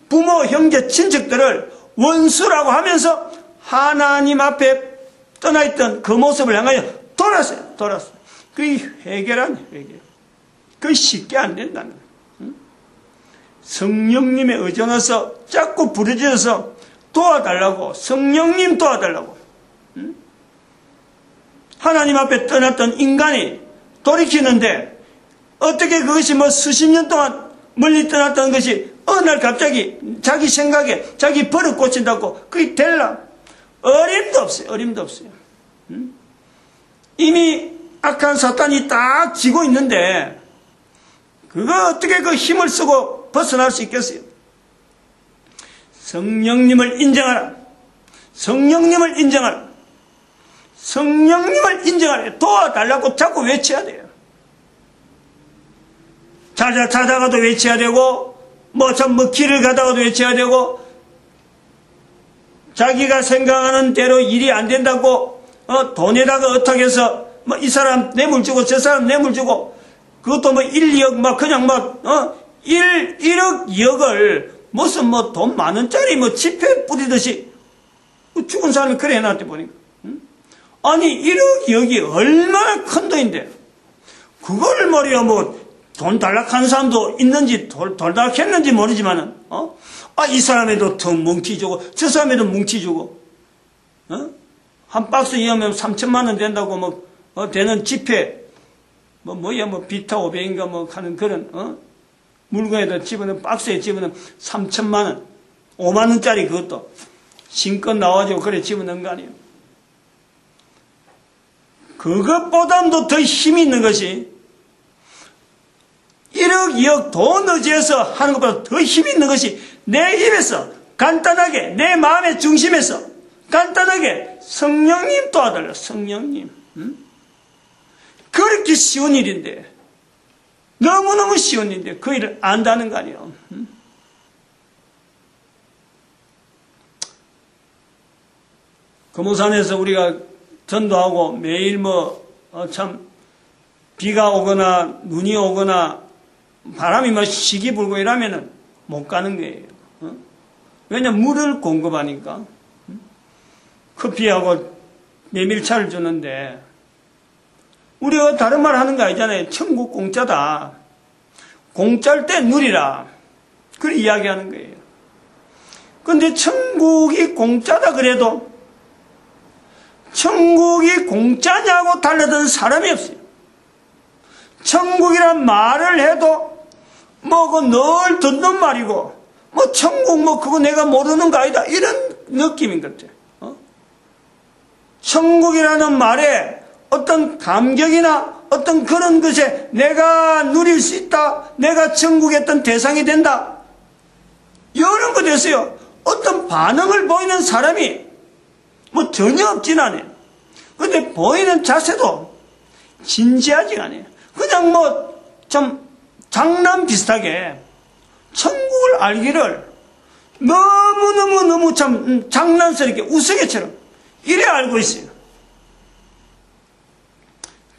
부모, 형제, 친척들을 원수라고 하면서 하나님 앞에 떠나있던 그 모습을 향하여 돌았어요. 그게 회개란 회개. 그게 쉽게 안 된다는 거예요. 성령님의 의존해서 자꾸 부르짖어서 도와달라고, 성령님 도와달라고. 하나님 앞에 떠났던 인간이 돌이키는데, 어떻게 그것이 수십 년 동안 멀리 떠났던 것이 어느 날 갑자기 자기 생각에 자기 버릇 고친다고 그게 될라? 어림도 없어요. 이미 악한 사탄이 딱 쥐고 있는데, 그거 어떻게 그 힘을 쓰고 벗어날 수 있겠어요? 성령님을 인정하라. 성령님을 인정하라. 도와달라고 자꾸 외쳐야 돼요. 자다가도 외쳐야 되고, 길을 가다가도 외쳐야 되고, 자기가 생각하는 대로 일이 안 된다고, 돈에다가 어떻게 해서, 이 사람 뇌물 주고, 저 사람 뇌물 주고, 그것도 1, 2억, 그냥 1억, 2억을, 무슨 돈 만원짜리 지폐 뿌리듯이, 죽은 사람이 그래 해놨대 보니까. 아니, 1억, 2억이 얼마나 큰 돈인데, 그걸 말이야, 돈 달락하는 사람도 있는지, 돈 달락했는지 모르지만은, 이 사람에도 더 뭉치 주고, 저 사람에도 뭉치 주고, 한 박스 이하면 3천만 원 된다고, 되는 지폐, 비타 500인가 하는 그런, 물건에다 집어넣은, 박스에 집어넣은 3천만 원, 5만 원짜리 그것도, 신껏 나와가지고 그래 집어넣은 거 아니에요. 그것보다도 더 힘이 있는 것이 1억, 2억 돈 의지해서 하는 것보다 더 힘이 있는 것이 내 입에서 간단하게, 내 마음의 중심에서 간단하게 성령님 도와달라. 성령님. 그렇게 쉬운 일인데, 너무너무 쉬운 일인데 그 일을 안다는 거 아니에요. 금호산에서 우리가 전도하고 매일 비가 오거나 눈이 오거나 바람이 시기 불고 이러면은 못 가는 거예요. 왜냐면 물을 공급하니까. 커피하고 메밀차를 주는데, 우리가 다른 말 하는 거 아니잖아요. 천국 공짜다. 공짜일 때 누리라. 그렇게 이야기하는 거예요. 근데 천국이 공짜다 그래도 천국이 공짜냐고 달라드는 사람이 없어요. 천국이란 말을 해도 늘 듣는 말이고, 천국 그거 내가 모르는 거 아니다, 이런 느낌인 것 같아요. 천국이라는 말에 어떤 감격이나 어떤 그런 것에 내가 누릴 수 있다, 내가 천국의 어떤 대상이 된다, 이런 거 됐어요. 어떤 반응을 보이는 사람이 전혀 없진 않아요. 근데 보이는 자세도 진지하지가 않아요. 그냥 좀 장난 비슷하게 천국을 알기를 너무너무 참 장난스럽게 우스개처럼 이래 알고 있어요.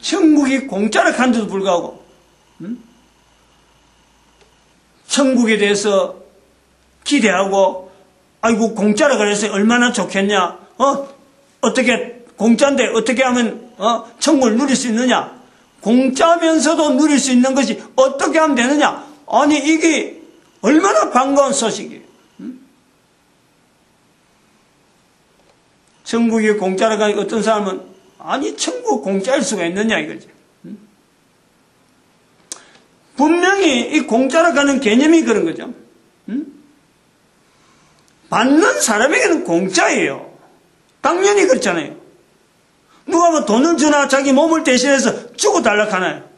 천국이 공짜라 한데도 불구하고 천국에 대해서 기대하고 아이고 공짜라 그래서 얼마나 좋겠냐, 어떻게 공짜인데 어떻게 하면 천국을 누릴 수 있느냐, 공짜면서도 누릴 수 있는 것이 어떻게 하면 되느냐. 아니 이게 얼마나 반가운 소식이에요. 천국이 공짜라 가니까 어떤 사람은 아니 천국 공짜일 수가 있느냐 이거지. 분명히 이 공짜라 가는 개념이 그런 거죠. 받는 사람에게는 공짜예요. 당연히 그렇잖아요. 누가 뭐 돈을 주나 자기 몸을 대신해서 주고 달라 하나요?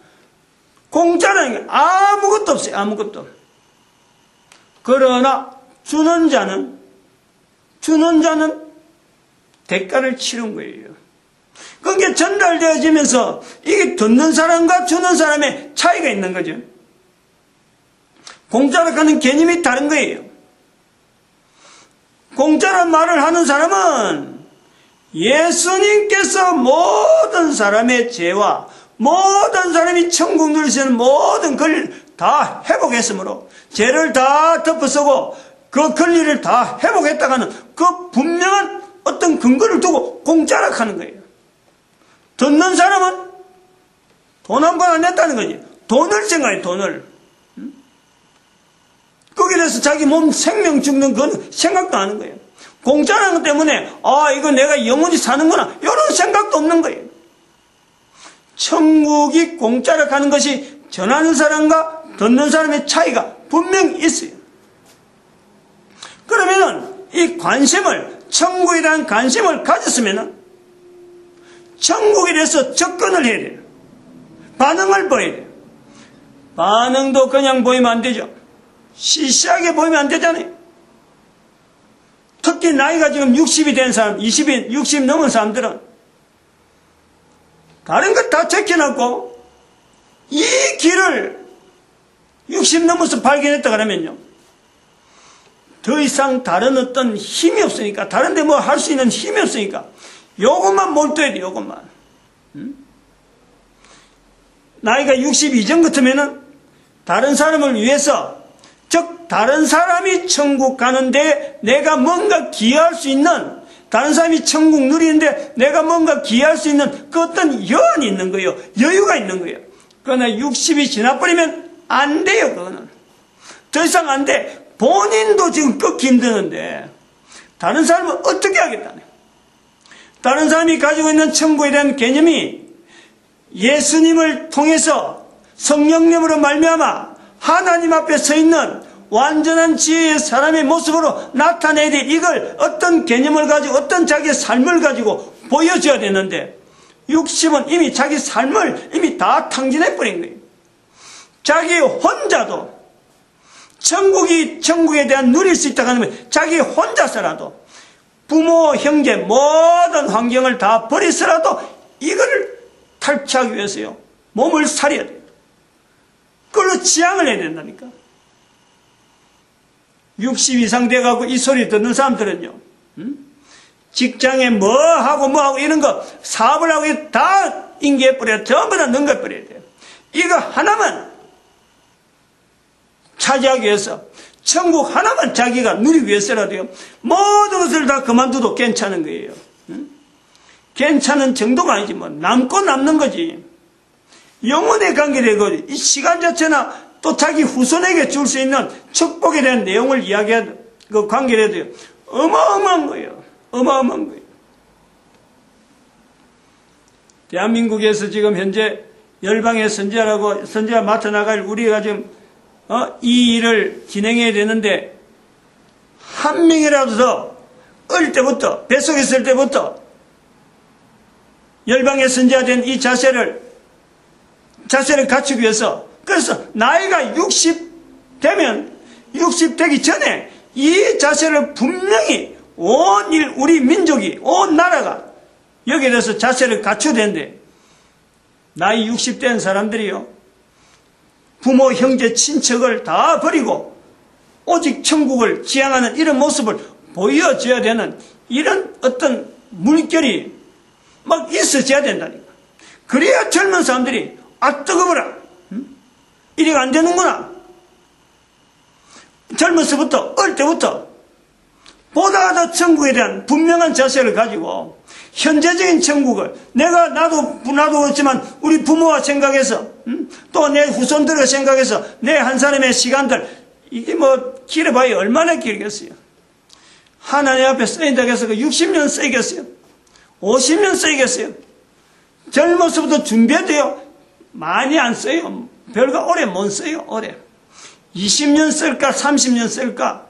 공짜라는 게 아무것도 없어요. 아무것도. 그러나 주는 자는 대가를 치른 거예요. 그게 전달되어지면서 이게 듣는 사람과 주는 사람의 차이가 있는 거죠. 공짜라 하는 개념이 다른 거예요. 공짜란 말을 하는 사람은 예수님께서 모든 사람의 죄와 모든 사람이 천국 누릴 수 있는 모든 권리를 다 회복했으므로 죄를 다 덮어쓰고 그 권리를 다 회복했다가는 그 분명한 어떤 근거를 두고 공짜라 하는 거예요. 듣는 사람은 돈 한 번 안 냈다는 거지. 돈을 생각해, 돈을. 거기에 대해서 자기 몸 생명 죽는 건 생각도 안 하는 거예요. 공짜라는 것 때문에 이거 내가 영원히 사는구나 이런 생각도 없는 거예요. 천국이 공짜라 하는 것이 전하는 사람과 듣는 사람의 차이가 분명히 있어요. 그러면은 이 관심을, 천국에 대한 관심을 가졌으면은 천국에 대해서 접근을 해야 돼요. 반응을 보여야 돼요. 반응도 그냥 보이면 안 되죠. 시시하게 보이면 안 되잖아요. 특히 나이가 지금 60이 된 사람, 60 넘은 사람들은 다른 것 다 제껴놓고 이 길을 60 넘어서 발견했다 그러면요, 더 이상 다른 어떤 힘이 없으니까, 다른 데 뭐 할 수 있는 힘이 없으니까 요것만 몰두해야 돼. 요것만. 나이가 60 이전 같으면은 다른 사람을 위해서, 즉 다른 사람이 천국 가는데 내가 뭔가 기여할 수 있는, 다른 사람이 천국 누리는데 내가 뭔가 기여할 수 있는 그 어떤 여한이 있는 거예요. 여유가 있는 거예요. 그러나 60이 지나버리면 안 돼요. 그거는 더 이상 안 돼. 본인도 지금 끄기 힘드는데 다른 사람은 어떻게 하겠다네. 다른 사람이 가지고 있는 천국에 대한 개념이 예수님을 통해서 성령님으로 말미암아 하나님 앞에 서 있는 완전한 지혜의 사람의 모습으로 나타내야 돼. 이걸 어떤 개념을 가지고 어떤 자기의 삶을 가지고 보여줘야 되는데 60은 이미 자기 삶을 이미 다 탕진해버린 거예요. 자기 혼자도 천국에 대한 누릴 수 있다고 하면 자기 혼자서라도 부모, 형제, 모든 환경을 다 버리서라도 이거를 탈취하기 위해서요, 몸을 사려야 돼요. 그걸로 지향을 해야 된다니까. 60 이상 돼가고 이 소리 듣는 사람들은요, 직장에 뭐 하고 이런 거 사업을 하고 다 인계해버려야, 전부 다 넘겨버려야 돼요. 이거 하나만 차지하기 위해서, 천국 하나만 자기가 누리기 위해서라도요, 모든 것을 다 그만둬도 괜찮은 거예요. 괜찮은 정도가 아니지, 뭐 남고 남는 거지. 영혼의 관계되고 이 시간 자체나 또 자기 후손에게 줄 수 있는 축복에 대한 내용을 이야기하는 그 관계라도요, 어마어마한 거예요. 어마어마한 거예요. 대한민국에서 지금 현재 열방의 선지자 맡아 나갈 우리가 지금 이 일을 진행해야 되는데, 한 명이라도 더 어릴 때부터, 뱃속에 있을 때부터 열방의 선지자 된 이 자세를 갖추기 위해서, 그래서 나이가 60 되면, 60 되기 전에 이 자세를 분명히 우리 민족이, 온 나라가 여기에 대해서 자세를 갖춰야 되는데, 나이 60 된 사람들이요, 부모, 형제, 친척을 다 버리고 오직 천국을 지향하는 이런 모습을 보여줘야 되는 이런 어떤 물결이 막 있어져야 된다니까. 그래야 젊은 사람들이 뜨거워라. 이래가 안 되는구나. 젊어서부터, 어릴 때부터 보다 더 천국에 대한 분명한 자세를 가지고 현재적인 천국을 나도 그렇지만 우리 부모가 생각해서 또 내 후손들을 생각해서 내 한 사람의 시간들 이게 길어봐야 얼마나 길겠어요. 하나님 앞에 쓰인다고 해서 60년 쓰이겠어요? 50년 쓰이겠어요? 젊어서부터 준비해도요 많이 안 써요. 별거 오래 못 써요. 오래 20년 쓸까 30년 쓸까.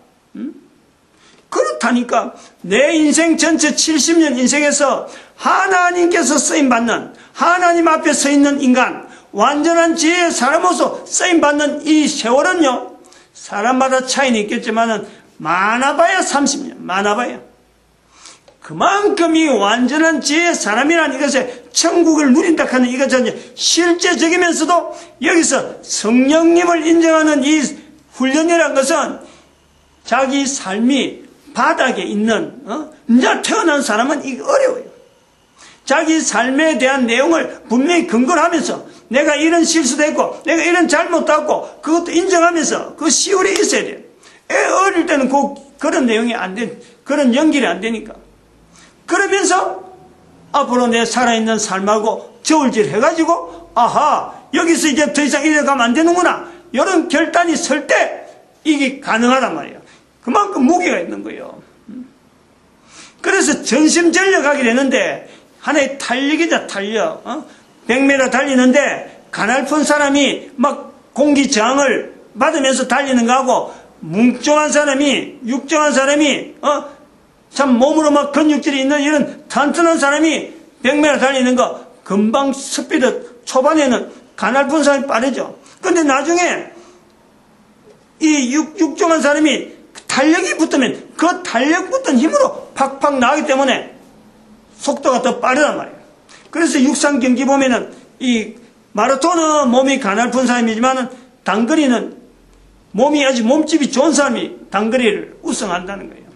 그렇다니까 내 인생 전체 70년 인생에서 하나님께서 쓰임받는, 하나님 앞에 서 있는 인간, 완전한 지혜의 사람으로서 쓰임받는 이 세월은요 사람마다 차이는 있겠지만 많아봐야 30년, 많아봐야. 그만큼 이 완전한 지혜의 사람이라는 이것에 천국을 누린다 하는 이것은 실제적이면서도 여기서 성령님을 인정하는 이 훈련이라는 것은 자기 삶이 바닥에 있는 이제 태어난 사람은 이게 어려워요. 자기 삶에 대한 내용을 분명히 근거를 하면서 내가 이런 실수도 했고 내가 이런 잘못도 했고 그것도 인정하면서 그 시월에 있어야 돼요. 어릴 때는 그런 내용이 안 돼, 그런 연결이 안 되니까. 그러면서 앞으로 내 살아있는 삶하고 저울질 해가지고 아하 여기서 이제 더 이상 이래 가면 안 되는구나 이런 결단이 설 때 이게 가능하단 말이에요. 그만큼 무게가 있는 거예요. 그래서 전심전력하게 되는데 하나의 탄력이다. 탄력. 100m 달리는데 가날픈 사람이 막 공기 저항을 받으면서 달리는 거하고 뭉뚱한 사람이 육정한 사람이 참 몸으로 막 근육질이 있는 이런 탄탄한 사람이 100m 달리는 거 금방 스피드 초반에는 가날픈 사람이 빠르죠. 근데 나중에 이 육정한 사람이 탄력이 붙으면 그 탄력 붙은 힘으로 팍팍 나가기 때문에 속도가 더 빠르단 말이에요. 그래서 육상 경기 보면은 이 마라톤은 몸이 가날픈 사람이지만은 단거리는 몸이 아주 몸집이 좋은 사람이 단거리를 우승한다는 거예요.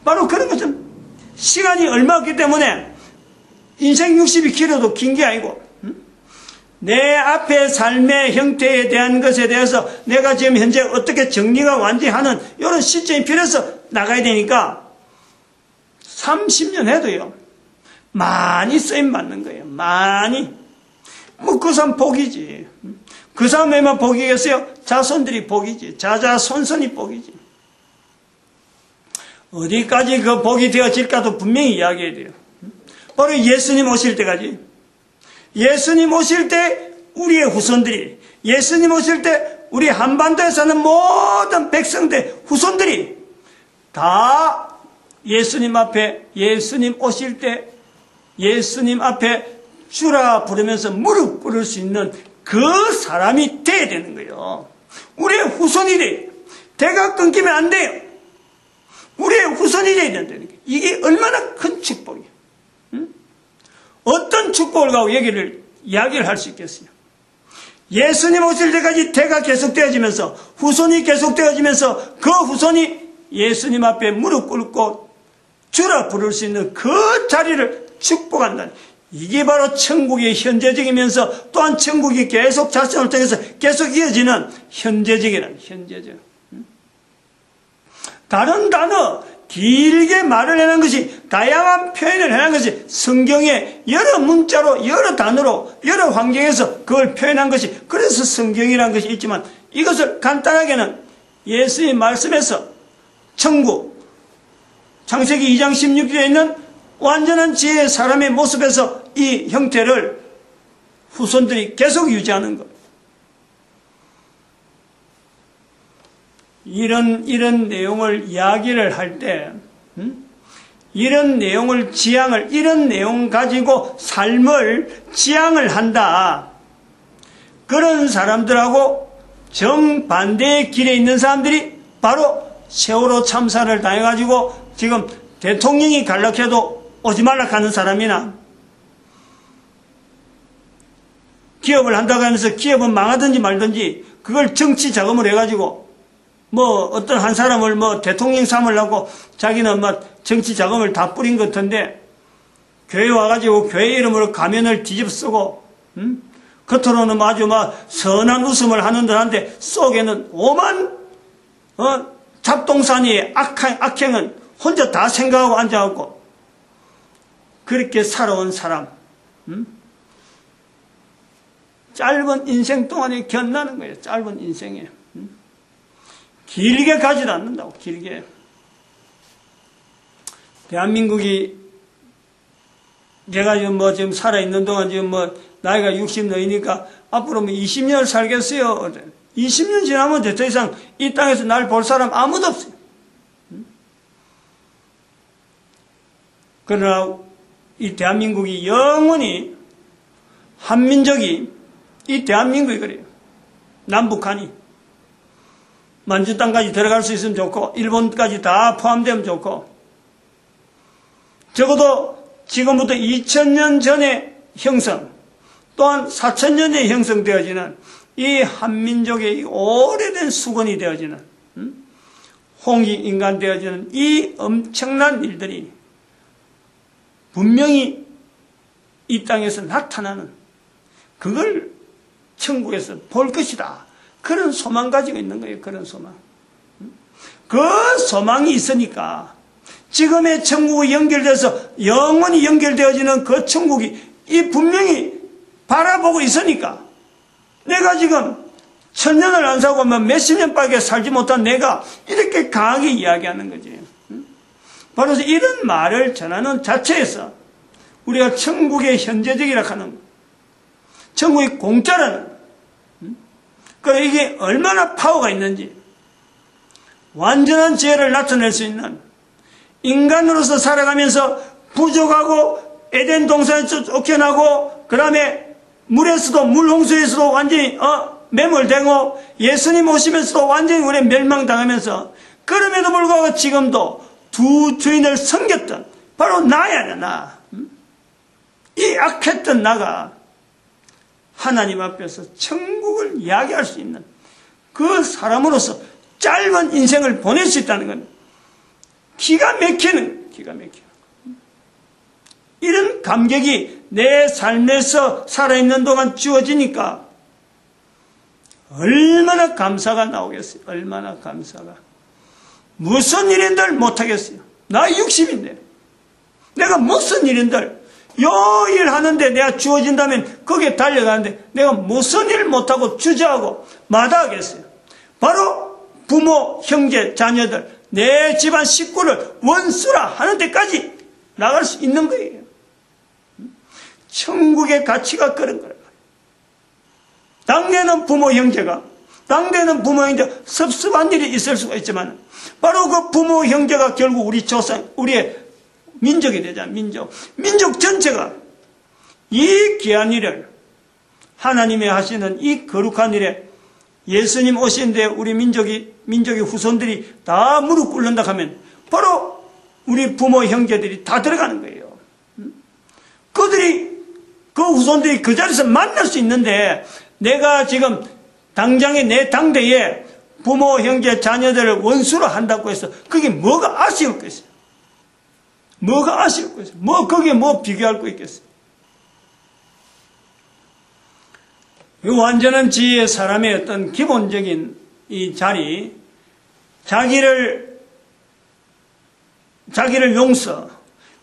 바로 그런 것은 시간이 얼마 없기 때문에 인생 60이 길어도 긴 게 아니고 내 앞의 삶의 형태에 대한 것에 대해서 내가 지금 현재 어떻게 정리가 완전히 하는 이런 시점이 필요해서 나가야 되니까 30년 해도요 많이 쓰임받는 거예요. 많이. 그 사람 복이지. 그 사람에만 복이겠어요? 자손들이 복이지. 자자손손이 복이지. 어디까지 그 복이 되어질까도 분명히 이야기해야 돼요. 바로 예수님 오실 때까지. 예수님 오실 때 우리의 후손들이, 예수님 오실 때 우리 한반도에 사는 모든 백성들, 후손들이 다 예수님 앞에, 예수님 오실 때 예수님 앞에 주라 부르면서 무릎 꿇을 수 있는 그 사람이 돼야 되는 거예요. 우리의 후손이 돼요. 대가 끊기면 안 돼요. 우리의 후손이 돼야 된다는 거예요. 이게 얼마나 큰 축복이에요. 어떤 축복을 가지고 이야기를 할 수 있겠어요? 예수님 오실 때까지 대가 계속되어지면서 후손이 계속되어지면서 그 후손이 예수님 앞에 무릎 꿇고 주라 부를 수 있는 그 자리를 축복한다는, 이게 바로 천국의 현재적이면서 또한 천국이 계속 자신을 통해서 계속 이어지는 현재적이라는, 현재적. 다른 단어 길게 말을 해놓은 것이, 다양한 표현을 해놓은 것이 성경에 여러 문자로 여러 단어로 여러 환경에서 그걸 표현한 것이, 그래서 성경이라는 것이 있지만 이것을 간단하게는 예수님 말씀에서 천국 창세기 2장 16절에 있는 완전한 지혜의 사람의 모습에서 이 형태를 후손들이 계속 유지하는 것. 이런 내용을 이야기를 할 때, 이런 내용을 지향을, 이런 내용 가지고 삶을 지향을 한다. 그런 사람들하고 정반대의 길에 있는 사람들이 바로 세월호 참사를 당해가지고 지금 대통령이 갈락해도 오지 말라 하는 사람이나, 기업을 한다고 하면서 기업은 망하든지 말든지 그걸 정치 자금을 해가지고 어떤 한 사람을 대통령 삼으려고 자기는 정치 자금을 다 뿌린 것 같은데, 교회 와가지고 교회 이름으로 가면을 뒤집어 쓰고, 겉으로는 아주 막 선한 웃음을 하는 듯한데 속에는 오만 잡동사니의 악행은 혼자 다 생각하고 앉아갖고 그렇게 살아온 사람, 짧은 인생 동안에 견나는 거예요. 짧은 인생에. 길게 가지도 않는다고. 길게. 대한민국이 제가 지금 살아있는 동안 지금 나이가 60 넘으니까 앞으로 20년을 살겠어요. 20년 지나면 더 이상 이 땅에서 날 볼 사람 아무도 없어요. 그러나 이 대한민국이 영원히 한민족이 이 대한민국이 그래요. 남북한이 만주 땅까지 들어갈 수 있으면 좋고 일본까지 다 포함되면 좋고 적어도 지금부터 2000년 전에 형성 또한 4000년 전에 형성되어지는 이 한민족의 오래된 수건이 되어지는 홍익인간 되어지는 이 엄청난 일들이 분명히 이 땅에서 나타나는 그걸 천국에서 볼 것이다. 그런 소망 가지고 있는 거예요. 그런 소망. 그 소망이 있으니까 지금의 천국이 연결돼서 영원히 연결되어지는 그 천국이 이 분명히 바라보고 있으니까 내가 지금 1000년을 안 살고 몇십 년밖에 살지 못한 내가 이렇게 강하게 이야기하는 거지. 바로 이런 말을 전하는 자체에서 우리가 천국의 현재적이라 하는 거. 천국이 공짜라는 그러니까 이게 얼마나 파워가 있는지 완전한 지혜를 나타낼 수 있는 인간으로서 살아가면서 부족하고 에덴 동산에서 쫓겨나고 그 다음에 물에서도 물홍수에서도 완전히 매몰되고 예수님 오시면서도 완전히 우리 멸망당하면서 그럼에도 불구하고 지금도 두 주인을 섬겼던 바로 나야 나. 이 악했던 나가 하나님 앞에서 천국을 이야기할 수 있는 그 사람으로서 짧은 인생을 보낼 수 있다는 건 기가 막히는 이런 감격이 내 삶에서 살아있는 동안 주어지니까 얼마나 감사가 나오겠어요. 얼마나 감사가. 무슨 일인들 못하겠어요. 나 60인데 내가 무슨 일인들 요 일 하는데 내가 주어진다면 거기에 달려가는데 내가 무슨 일 못하고 주저하고 마다하겠어요. 바로 부모, 형제, 자녀들 내 집안 식구를 원수라 하는 데까지 나갈 수 있는 거예요. 천국의 가치가 그런 거예요. 당대는 부모 형제가 섭섭한 일이 있을 수가 있지만 바로 그 부모 형제가 결국 우리 조상 우리의 민족이 되잖아요. 민족 전체가 이 귀한 일을 하나님이 하시는 이 거룩한 일에 예수님 오신데 우리 민족의 후손들이 다 무릎 꿇는다 하면 바로 우리 부모 형제들이 다 들어가는 거예요. 그 후손들이 그 자리에서 만날 수 있는데 내가 지금 당장에 내 당대에 부모 형제 자녀들을 원수로 한다고 해서 그게 뭐가 아쉬울 것이요. 뭐가 아쉬울 것이요. 거기에 비교할 거 있겠어요. 이 완전한 지혜의 사람의 어떤 기본적인 이 자리, 자기를 용서,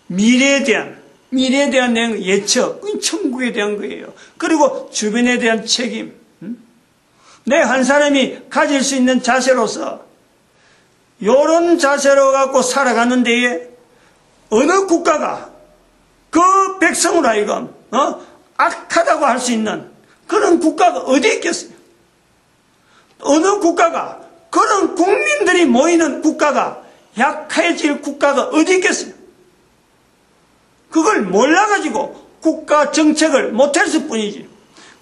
미래에 대한 내용, 예측, 천국에 대한 거예요. 그리고 주변에 대한 책임. 내 한 사람이 가질 수 있는 자세로서 이런 자세로 갖고 살아가는 데에 어느 국가가 그 백성으로 하여금 악하다고 할 수 있는 그런 국가가 어디 있겠어요? 어느 국가가 그런 국민들이 모이는 국가가 약해질 국가가 어디 있겠어요? 그걸 몰라가지고 국가 정책을 못했을 뿐이지.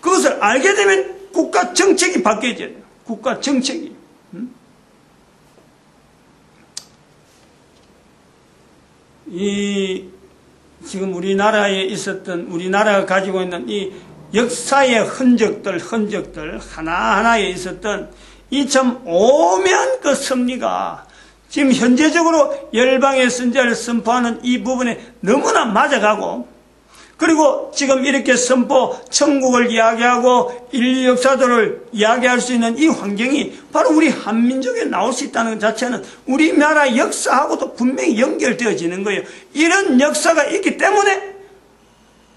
그것을 알게 되면 국가 정책이 바뀌어져야 돼요. 국가 정책이. 지금 우리나라가 가지고 있는 이 역사의 흔적들 하나하나에 있었던 이 참 오묘한 그 섭리가 지금 현재적으로 열방의 선지자를 선포하는 이 부분에 너무나 맞아가고 그리고 지금 이렇게 선포, 천국을 이야기하고 인류 역사들을 이야기할 수 있는 이 환경이 바로 우리 한민족에 나올 수 있다는 것 자체는 우리나라 역사하고도 분명히 연결되어지는 거예요. 이런 역사가 있기 때문에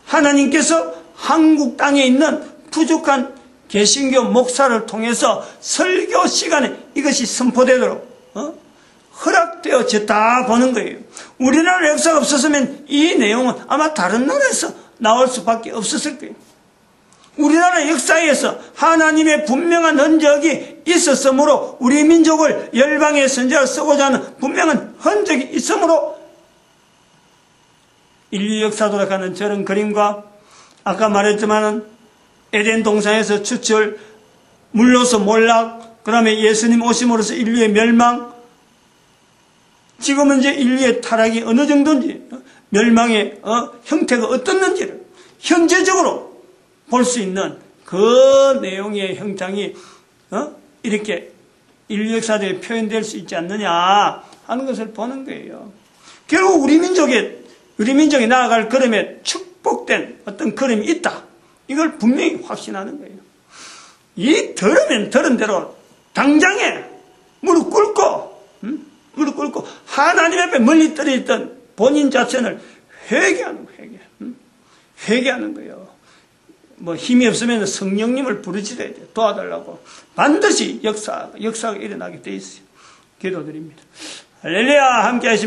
하나님께서 한국 땅에 있는 부족한 개신교 목사를 통해서 설교 시간에 이것이 선포되도록 허락되어졌다 보는 거예요. 우리나라 역사가 없었으면 이 내용은 아마 다른 나라에서 나올 수밖에 없었을 거예요. 우리나라 역사에서 하나님의 분명한 흔적이 있었으므로 우리 민족을 열방의 선지자로 쓰고자 하는 분명한 흔적이 있으므로 인류 역사 돌아가는 저런 그림과 아까 말했지만은 에덴 동산에서 추출, 물로서 몰락, 그 다음에 예수님 오심으로써 인류의 멸망, 지금은 이제 인류의 타락이 어느 정도인지, 멸망의 형태가 어떻는지를 현재적으로 볼 수 있는 그 내용의 형상이 이렇게 인류 역사대에 표현될 수 있지 않느냐 하는 것을 보는 거예요. 결국 우리 민족이 나아갈 걸음에 축복된 어떤 걸음이 있다. 이걸 분명히 확신하는 거예요. 이 들으면 들은 대로 당장에 무릎 꿇고 하나님 앞에 멀리 떨어졌던 본인 자신을 회개하는 거예요. 뭐 힘이 없으면 성령님을 부르짖어야 돼요. 도와달라고. 반드시 역사가 일어나게 돼 있어요. 기도드립니다. 할렐루야. 함께 하십시오.